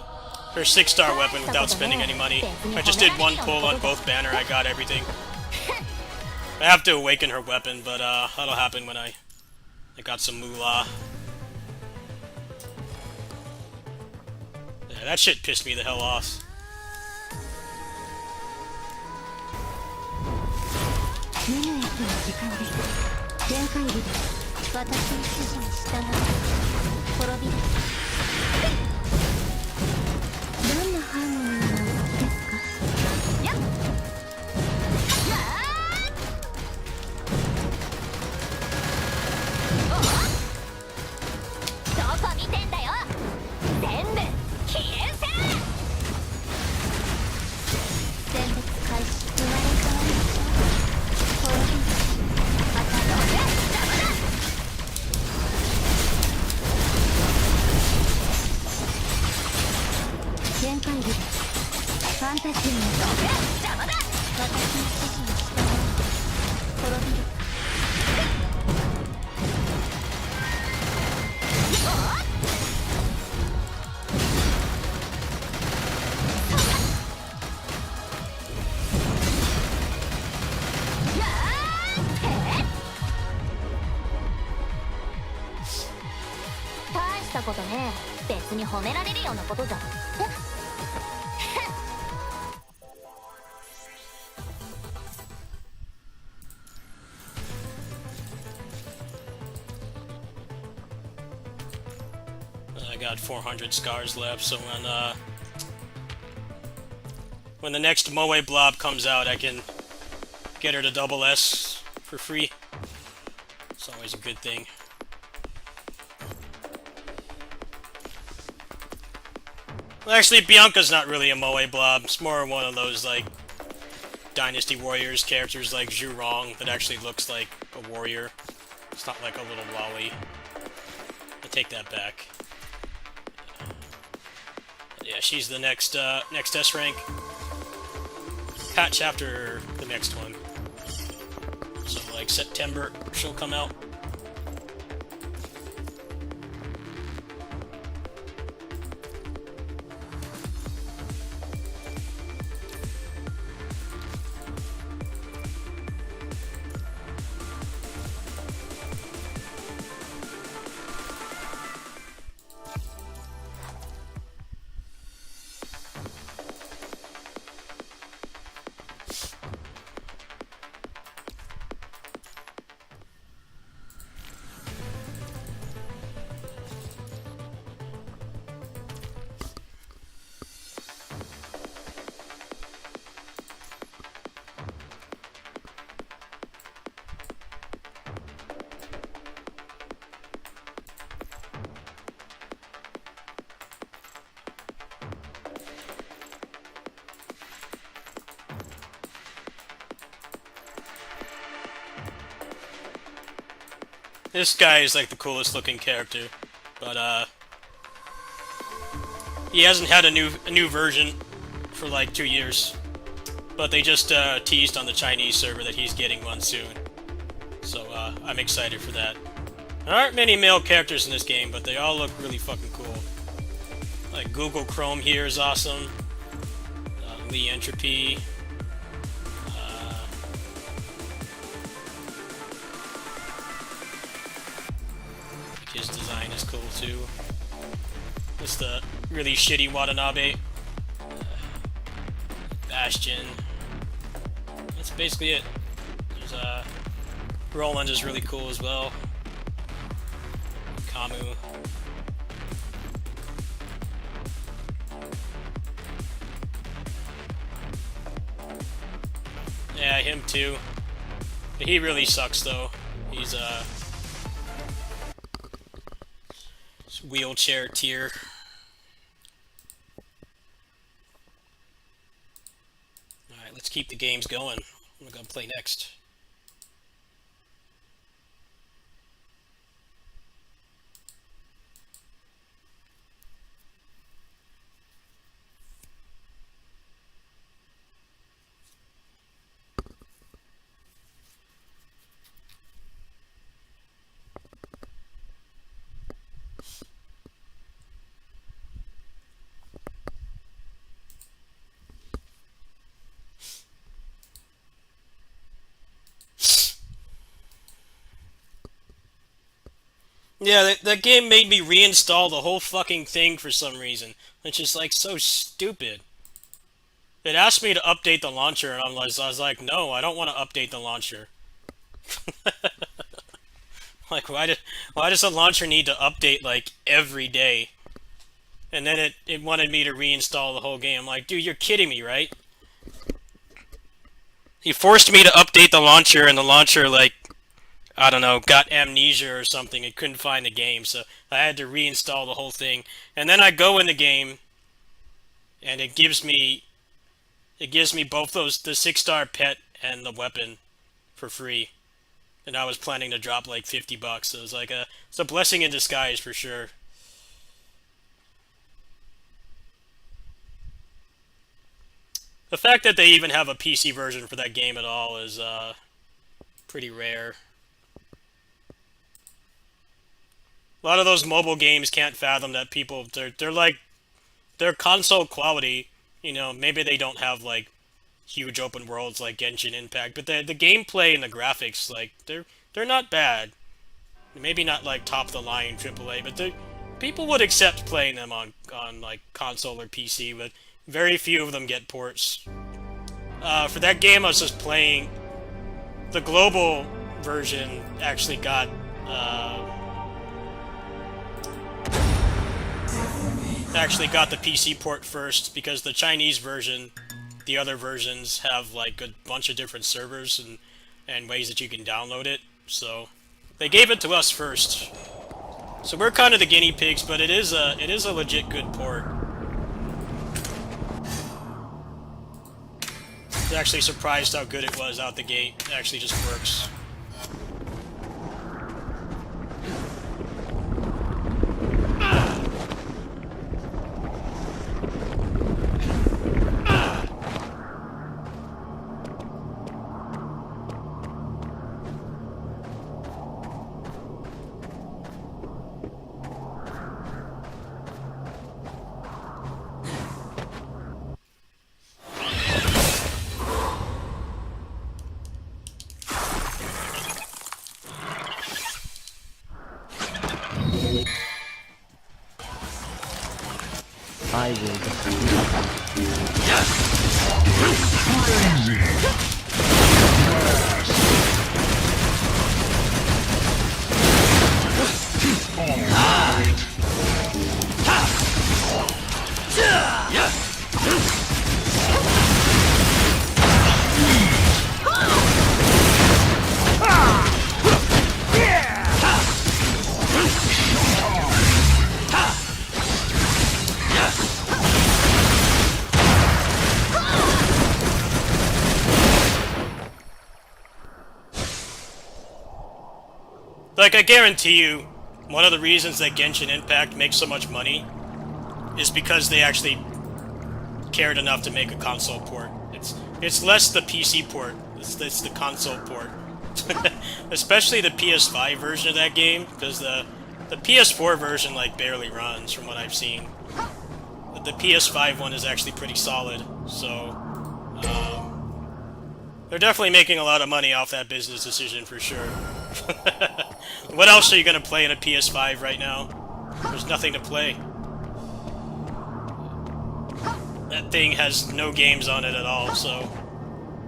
6-star weapon without spending any money. I just did 1 pull on both banner, I got everything. I have to awaken her weapon, but that'll happen when I got some moolah. Yeah, that shit pissed me the hell off. ことね。別に褒められるようなことじゃ。I got 400 scars left, so when the next Moe blob comes out, I can get her to double S for free. It's always a good thing. Well, actually, Bianca's not really a Moe blob. It's more one of those, like, Dynasty Warriors characters like Zhu Rong that actually looks like a warrior. It's not like a little lolly. I take that back. Yeah, she's the next S rank. Patch after the next one. So, like, September, she'll come out. This guy is like the coolest looking character, but he hasn't had a new version for like 2 years. But they just teased on the Chinese server that he's getting one soon, so I'm excited for that. There aren't many male characters in this game, but they all look really fucking cool. Like Google Chrome here is awesome. Lee Entropy. His design is cool too. Just the really shitty Watanabe. Bastion. That's basically it. There's Roland is really cool as well. Kamu. Yeah, him too. He really sucks though. He's wheelchair tier. Alright, let's keep the games going. I'm gonna play next. Yeah, that game made me reinstall the whole fucking thing for some reason. It's just like so stupid. It asked me to update the launcher, and I was like, no, I don't want to update the launcher. Like, why does the launcher need to update like every day? And then it wanted me to reinstall the whole game. I'm like, dude, you're kidding me, right? He forced me to update the launcher, and the launcher, like, I don't know, got amnesia or something and couldn't find the game, so I had to reinstall the whole thing. And then I go in the game, and it gives me both those, the 6-star pet and the weapon for free. And I was planning to drop like $50, so it was like it's a blessing in disguise for sure. The fact that they even have a PC version for that game at all is pretty rare. A lot of those mobile games can't fathom that people, they're console quality, you know, maybe they don't have like huge open worlds like Genshin Impact, but the gameplay and the graphics, like, they're not bad. Maybe not like top of the line AAA, but people would accept playing them on like console or PC, but very few of them get ports. For that game, I was just playing. The global version actually got the PC port first, because the Chinese version, the other versions have like a bunch of different servers and ways that you can download it. So they gave it to us first. So we're kind of the guinea pigs, but it is a legit good port. I was actually surprised how good it was out the gate. It actually just works. I Like, I guarantee you, one of the reasons that Genshin Impact makes so much money is because they actually cared enough to make a console port. It's less the PC port, it's the console port. Especially the PS5 version of that game, because the PS4 version, like, barely runs from what I've seen. But the PS5 one is actually pretty solid, so they're definitely making a lot of money off that business decision for sure. What else are you gonna play in a PS5 right now? There's nothing to play. That thing has no games on it at all, so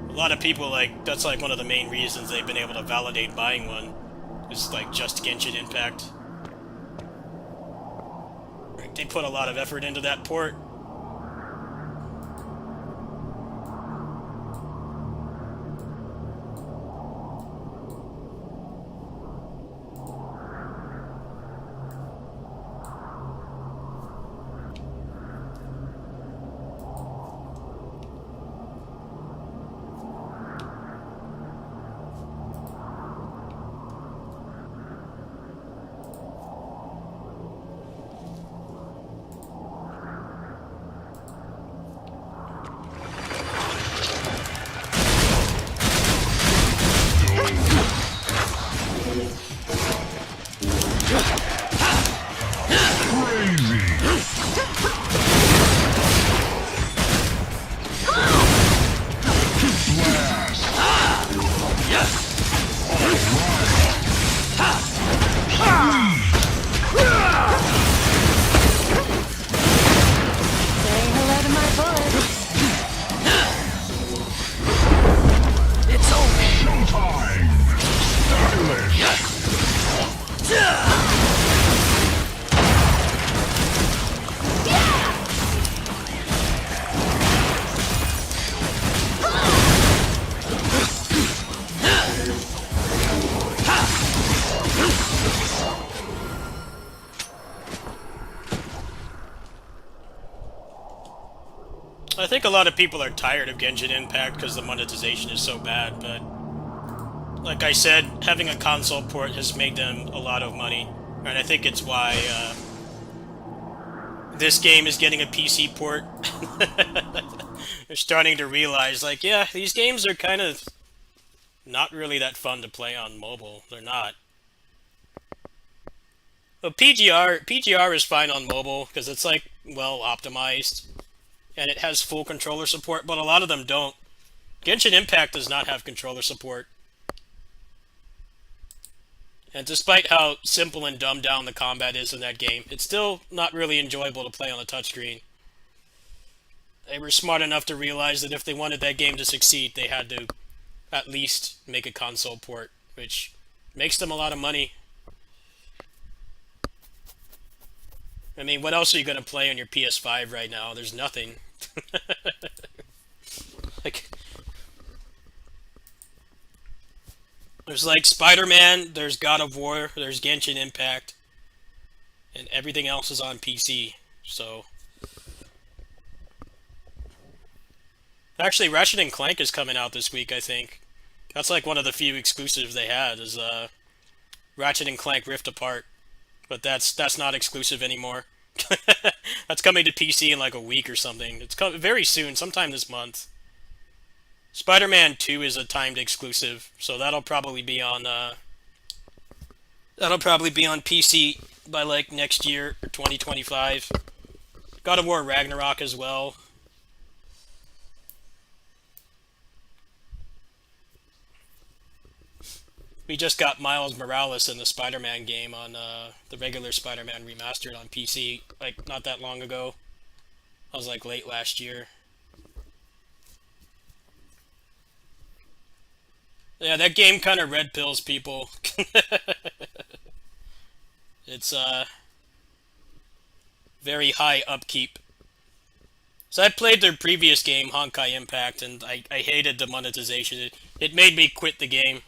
a lot of people, like, that's like one of the main reasons they've been able to validate buying one. It's like just Genshin Impact. They put a lot of effort into that port. I think a lot of people are tired of Genshin Impact because the monetization is so bad, but like I said, having a console port has made them a lot of money, and I think it's why this game is getting a PC port. They're starting to realize, like, yeah, these games are kind of not really that fun to play on mobile. They're not. But PGR is fine on mobile because it's, like, well optimized. And it has full controller support, but a lot of them don't. Genshin Impact does not have controller support. And despite how simple and dumbed down the combat is in that game, it's still not really enjoyable to play on a touchscreen. They were smart enough to realize that if they wanted that game to succeed, they had to at least make a console port, which makes them a lot of money. I mean, what else are you going to play on your PS5 right now? There's nothing. Like, there's like Spider-Man, there's God of War, there's Genshin Impact, and everything else is on PC, so... Actually, Ratchet & Clank is coming out this week, I think. That's like one of the few exclusives they had, is Ratchet & Clank Rift Apart. But that's not exclusive anymore. That's coming to PC in like a week or something. It's coming very soon, sometime this month. Spider-Man 2 is a timed exclusive, so that'll probably be on PC by like next year or 2025. God of War Ragnarok as well. We just got Miles Morales in the Spider-Man game on the regular Spider-Man remastered on PC, like, not that long ago. I was like late last year. Yeah, that game kind of red pills people. It's very high upkeep. So I played their previous game, Honkai Impact, and I hated the monetization. It made me quit the game.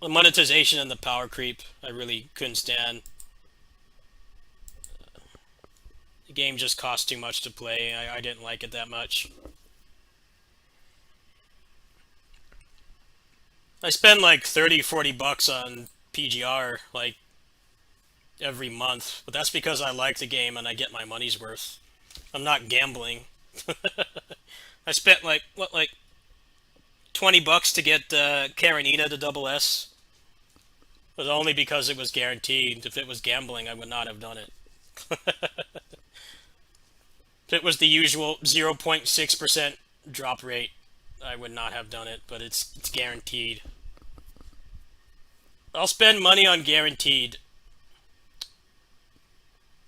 The monetization and the power creep, I really couldn't stand. The game just cost too much to play. I didn't like it that much. I spend like 30-40 bucks on PGR like every month, but that's because I like the game and I get my money's worth. I'm not gambling. I spent like 20 bucks to get Karenina to double S. But only because it was guaranteed. If it was gambling, I would not have done it. If it was the usual 0.6% drop rate, I would not have done it, but it's guaranteed. I'll spend money on guaranteed.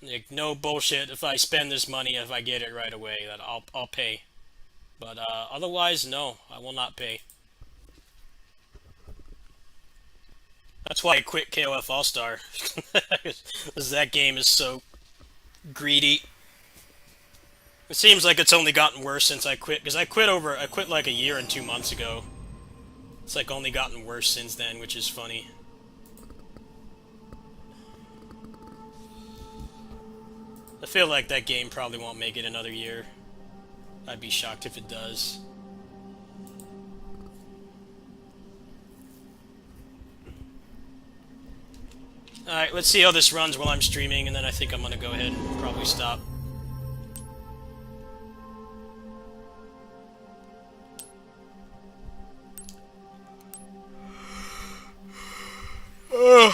Like, no bullshit. If I spend this money, if I get it right away, then I'll pay. But otherwise, no, I will not pay. That's why I quit KOF All-Star. Because that game is so greedy. It seems like it's only gotten worse since I quit. Because I quit like a year and 2 months ago. It's like only gotten worse since then, which is funny. I feel like that game probably won't make it another year. I'd be shocked if it does. Alright, let's see how this runs while I'm streaming, and then I think I'm gonna go ahead and probably stop. Ugh.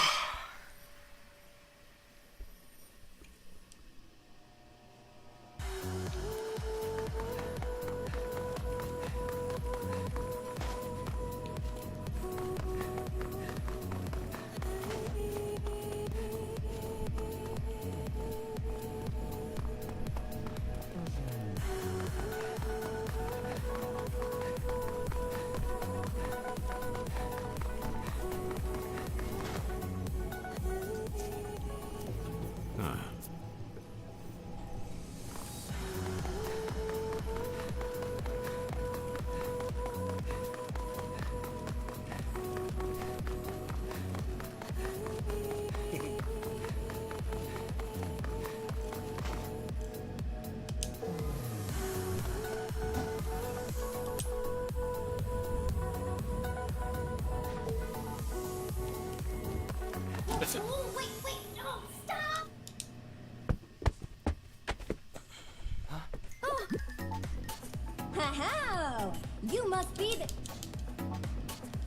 Wow, you must be the...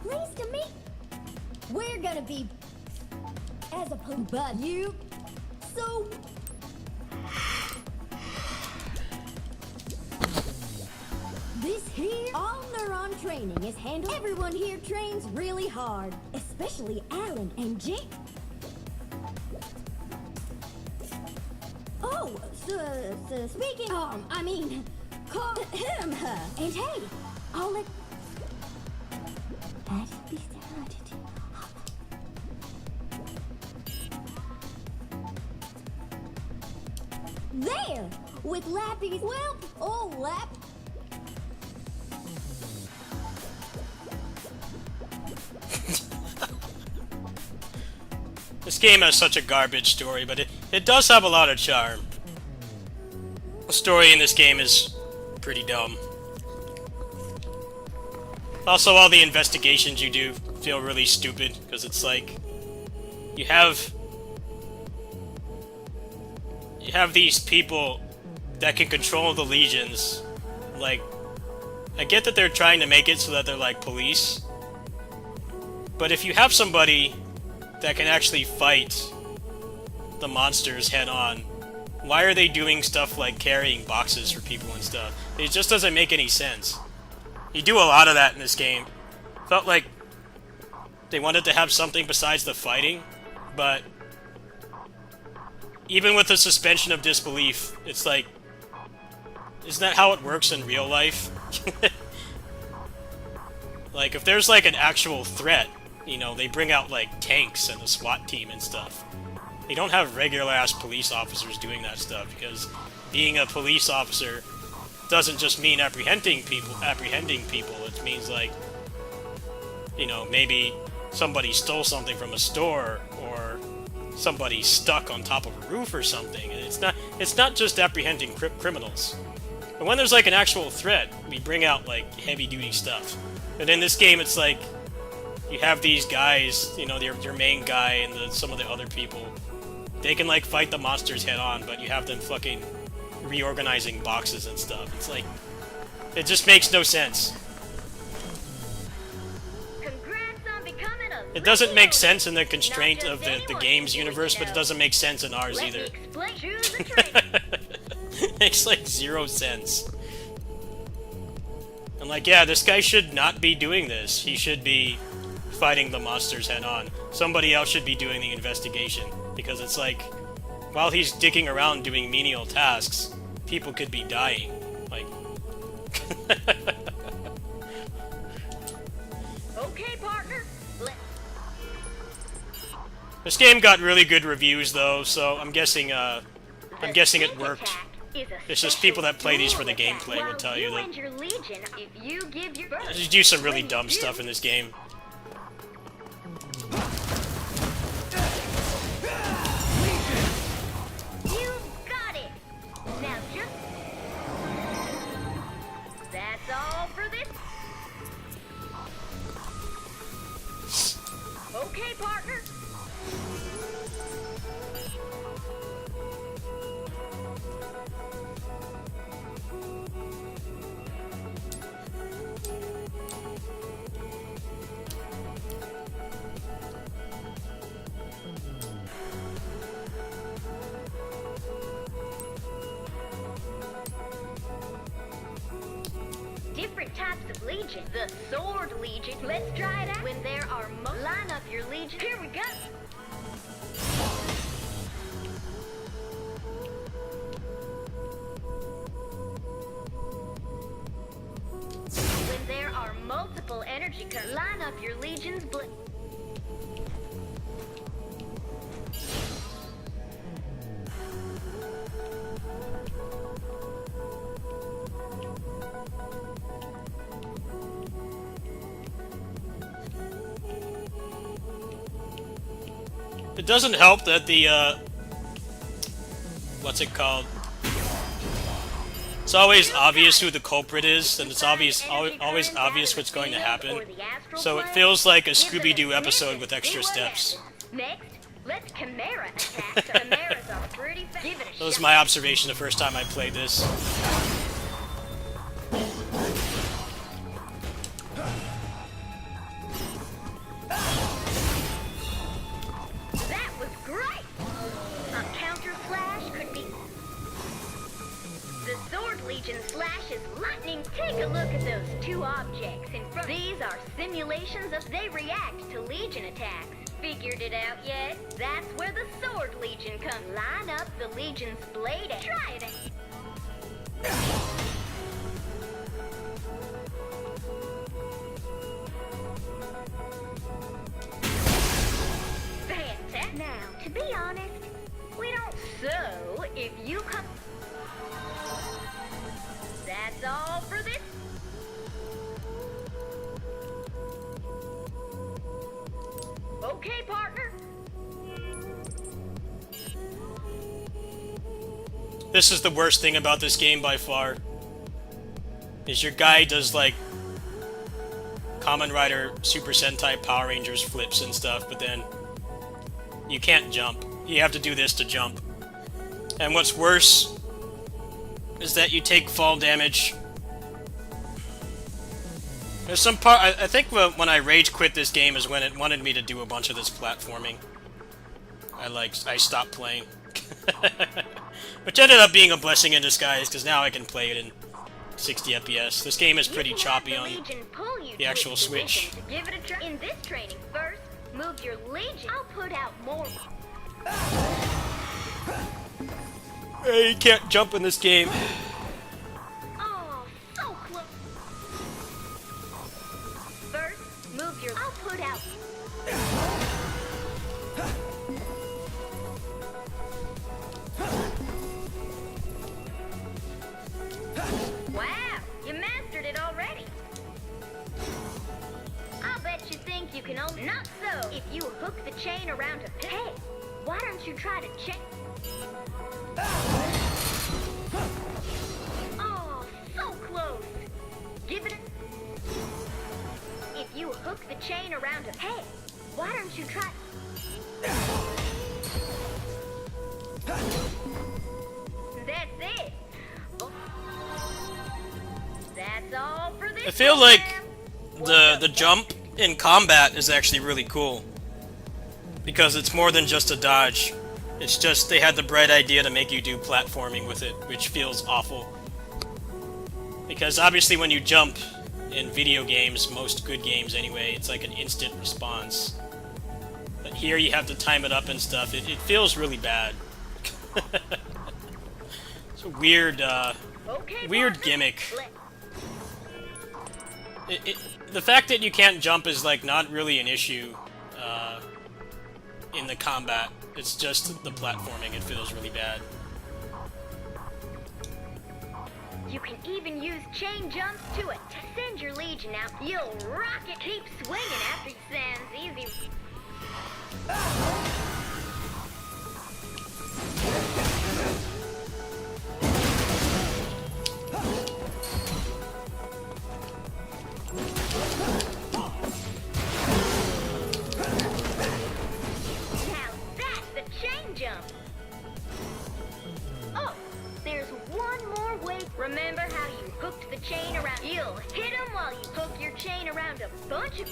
Pleased to meet... We're gonna be... As opposed... But you... So... This here... All neuron training is handled. Everyone here trains really hard, especially Alan and Jake. Oh, so speaking. I mean, call him her. And hey, I'll let. That be started. There, with Lappy's whelp. Oh, Lap. This game has such a garbage story, but it does have a lot of charm. The story in this game is pretty dumb. Also, all the investigations you do feel really stupid, because it's like, you have these people that can control the legions. Like, I get that they're trying to make it so that they're like police, but if you have somebody that can actually fight the monsters head on, why are they doing stuff like carrying boxes for people and stuff? It just doesn't make any sense. You do a lot of that in this game. Felt like they wanted to have something besides the fighting, but even with the suspension of disbelief, it's like, isn't that how it works in real life? Like, if there's like an actual threat, you know, they bring out like tanks and a SWAT team and stuff. They don't have regular-ass police officers doing that stuff, because being a police officer doesn't just mean apprehending people. It means, like, you know, maybe somebody stole something from a store, or somebody stuck on top of a roof or something. And it's not just apprehending criminals. But when there's like an actual threat, we bring out like heavy-duty stuff. But in this game, it's like you have these guys, you know, your main guy and some of the other people. They can like fight the monsters head on, but you have them fucking reorganizing boxes and stuff. It's like, it just makes no sense. It doesn't make sense in the constraint of the game's universe, but it doesn't make sense in ours either. It makes like 0 sense. I'm like, yeah, this guy should not be doing this. He should be fighting the monsters head on. Somebody else should be doing the investigation. Because it's like, while he's dicking around doing menial tasks, people could be dying. Like... Okay, partner. This game got really good reviews, though, so I'm guessing it worked. It's just people that play these for the gameplay would tell you that you do some really dumb stuff in this game. That's all for this. Okay, partner. Different types of legion. The sword legion. Let's try it out. When there are line up your legion. Here we go. When there are multiple energy currents, line up your legion's It doesn't help that the, what's it called? It's always obvious who the culprit is, and it's always obvious what's going to happen. So it feels like a Scooby-Doo episode with extra steps. Next, let's Chimera attack. Chimeras are pretty fast. Give it a shot. That was my observation the first time I played this. That was great! A counter slash could be... The Sword Legion slashes lightning. Take a look at those two objects in front simulations of they react to Legion attacks. Figured it out yet? That's where the Sword Legion comes. Line up the Legion's blade and try it. Fantastic. Now, to be honest, we don't. So, if you come. That's all for this. Okay, partner. This is the worst thing about this game by far. Is your guy does like Kamen Rider, Super Sentai, Power Rangers flips and stuff, but then you can't jump. You have to do this to jump. And what's worse is that you take fall damage. There's some part. I think when I rage quit this game is when it wanted me to do a bunch of this platforming. I stopped playing, which ended up being a blessing in disguise because now I can play it in 60 FPS. This game is pretty choppy on the actual Switch. To give it a try. In this training, first move your Legion. I'll put out more. Hey, you can't jump in this game. Oh, so close. First, move your. I'll put out. Wow, you mastered it already. I'll bet you think you can only. Not so. If you hook the chain around a pin. Hey, why don't you try to check? Oh, so close. Give it a... If you hook the chain around a... Hey, why don't you try... That's it. Oh. That's all for this. I feel like program. the jump in combat is actually really cool. Because it's more than just a dodge. It's just they had the bright idea to make you do platforming with it, which feels awful. Because obviously when you jump in video games, most good games anyway, it's like an instant response. But here you have to time it up and stuff. It feels really bad. It's a weird, weird gimmick. The fact that you can't jump is like not really an issue in the combat. It's just the platforming. It feels really bad. You can even use chain jumps to it to send your Legion out. You'll rock it. Keep swinging after it sounds easy. Now that's the chain jump. Oh, there's one more way. Remember how you hooked the chain around? You'll hit him while you hook your chain around a bunch of...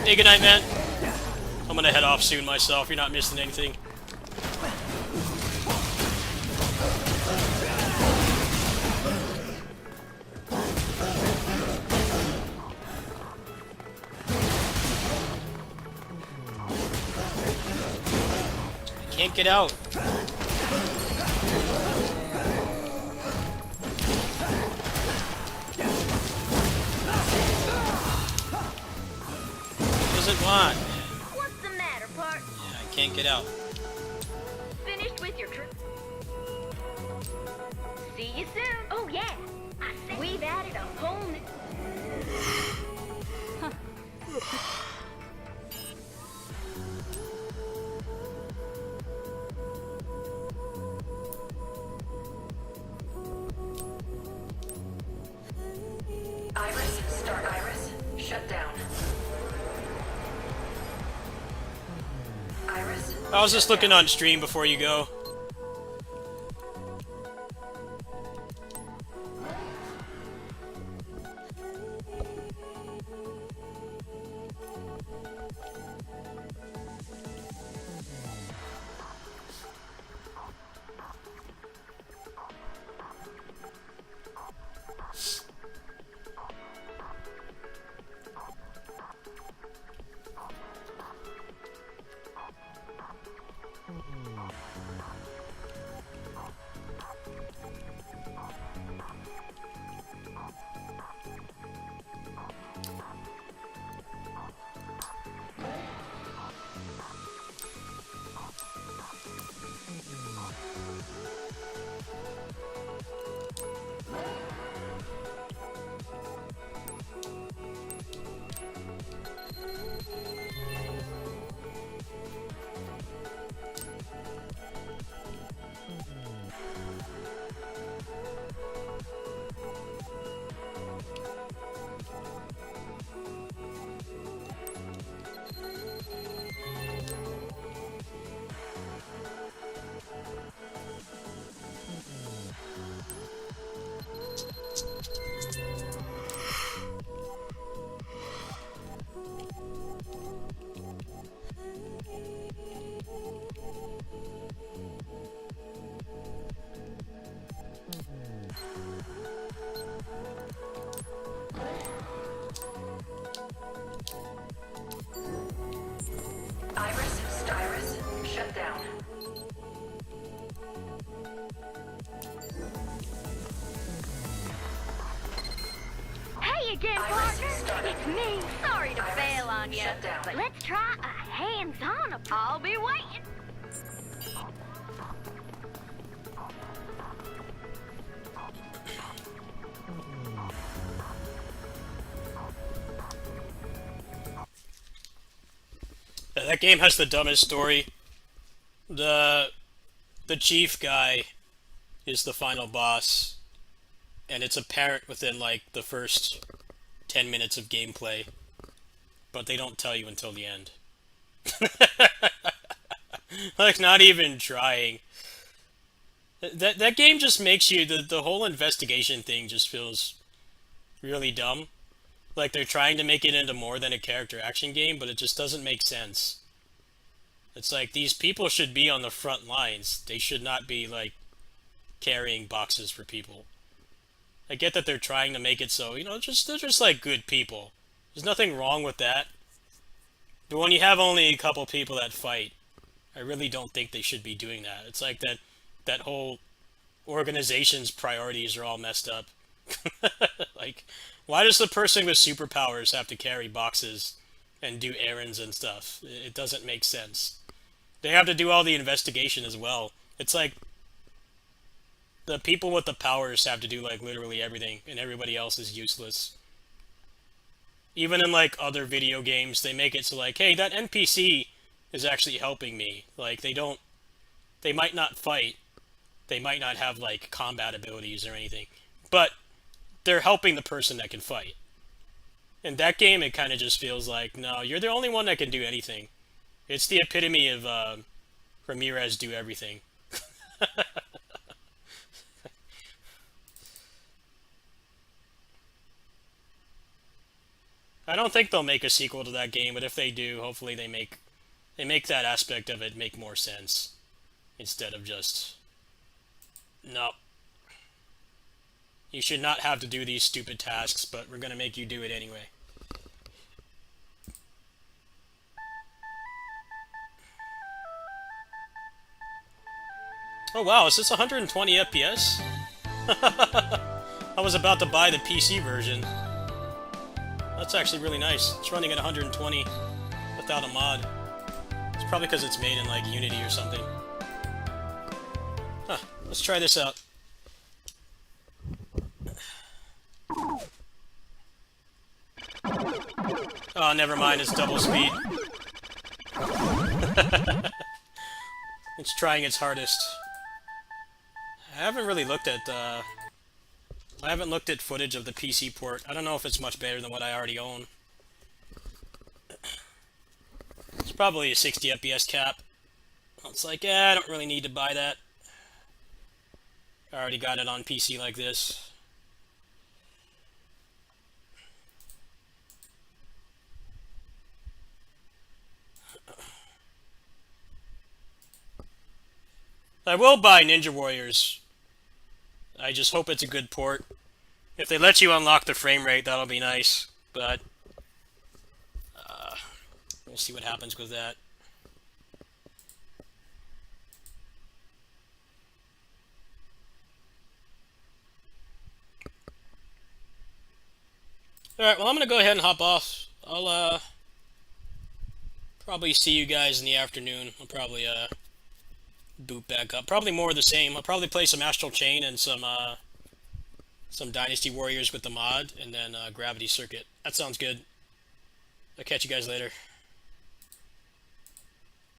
Hey, good night, man. I'm gonna head off soon myself. You're not missing anything. I can't get out. Want? What's the matter, part? I can't get out. Finished with your trip. See you soon. Oh yeah, I said we've added a whole new... I was just looking on stream before you go. Hey again, partner. It's me. Sorry to bail on you, but let's try a hands-on. I'll be waiting. That game has the dumbest story. The chief guy is the final boss, and it's apparent within like the first 10 minutes of gameplay, but they don't tell you until the end. Like, not even trying. That game just makes you, the whole investigation thing just feels really dumb. Like they're trying to make it into more than a character action game, but it just doesn't make sense. It's like, these people should be on the front lines. They should not be, like, carrying boxes for people. I get that they're trying to make it so, you know, they're just like good people. There's nothing wrong with that. But when you have only a couple people that fight, I really don't think they should be doing that. It's like that whole organization's priorities are all messed up. Like, why does the person with superpowers have to carry boxes and do errands and stuff? It doesn't make sense. They have to do all the investigation as well. It's like the people with the powers have to do like literally everything, and everybody else is useless. Even in like other video games, they make it so like, hey, that NPC is actually helping me. Like, they might not fight, they might not have like combat abilities or anything, but they're helping the person that can fight. In that game, it kind of just feels like, no, you're the only one that can do anything. It's the epitome of Ramirez do everything. I don't think they'll make a sequel to that game, but if they do, hopefully they make that aspect of it make more sense, instead of just, no, you should not have to do these stupid tasks, but we're gonna make you do it anyway. Oh wow, is this 120 FPS? I was about to buy the PC version. That's actually really nice. It's running at 120 without a mod. It's probably because it's made in like Unity or something. Huh, let's try this out. Oh, never mind, it's double speed. It's trying its hardest. I haven't really looked at I haven't looked at footage of the PC port. I don't know if it's much better than what I already own. It's probably a 60 FPS cap. It's like, I don't really need to buy that. I already got it on PC like this. I will buy Ninja Warriors. I just hope it's a good port. If they let you unlock the frame rate, that'll be nice. But we'll see what happens with that. Alright, well, I'm going to go ahead and hop off. I'll probably see you guys in the afternoon. I'll probably boot back up. Probably more of the same. I'll probably play some Astral Chain and some Dynasty Warriors with the mod, and then Gravity Circuit. That sounds good. I'll catch you guys later.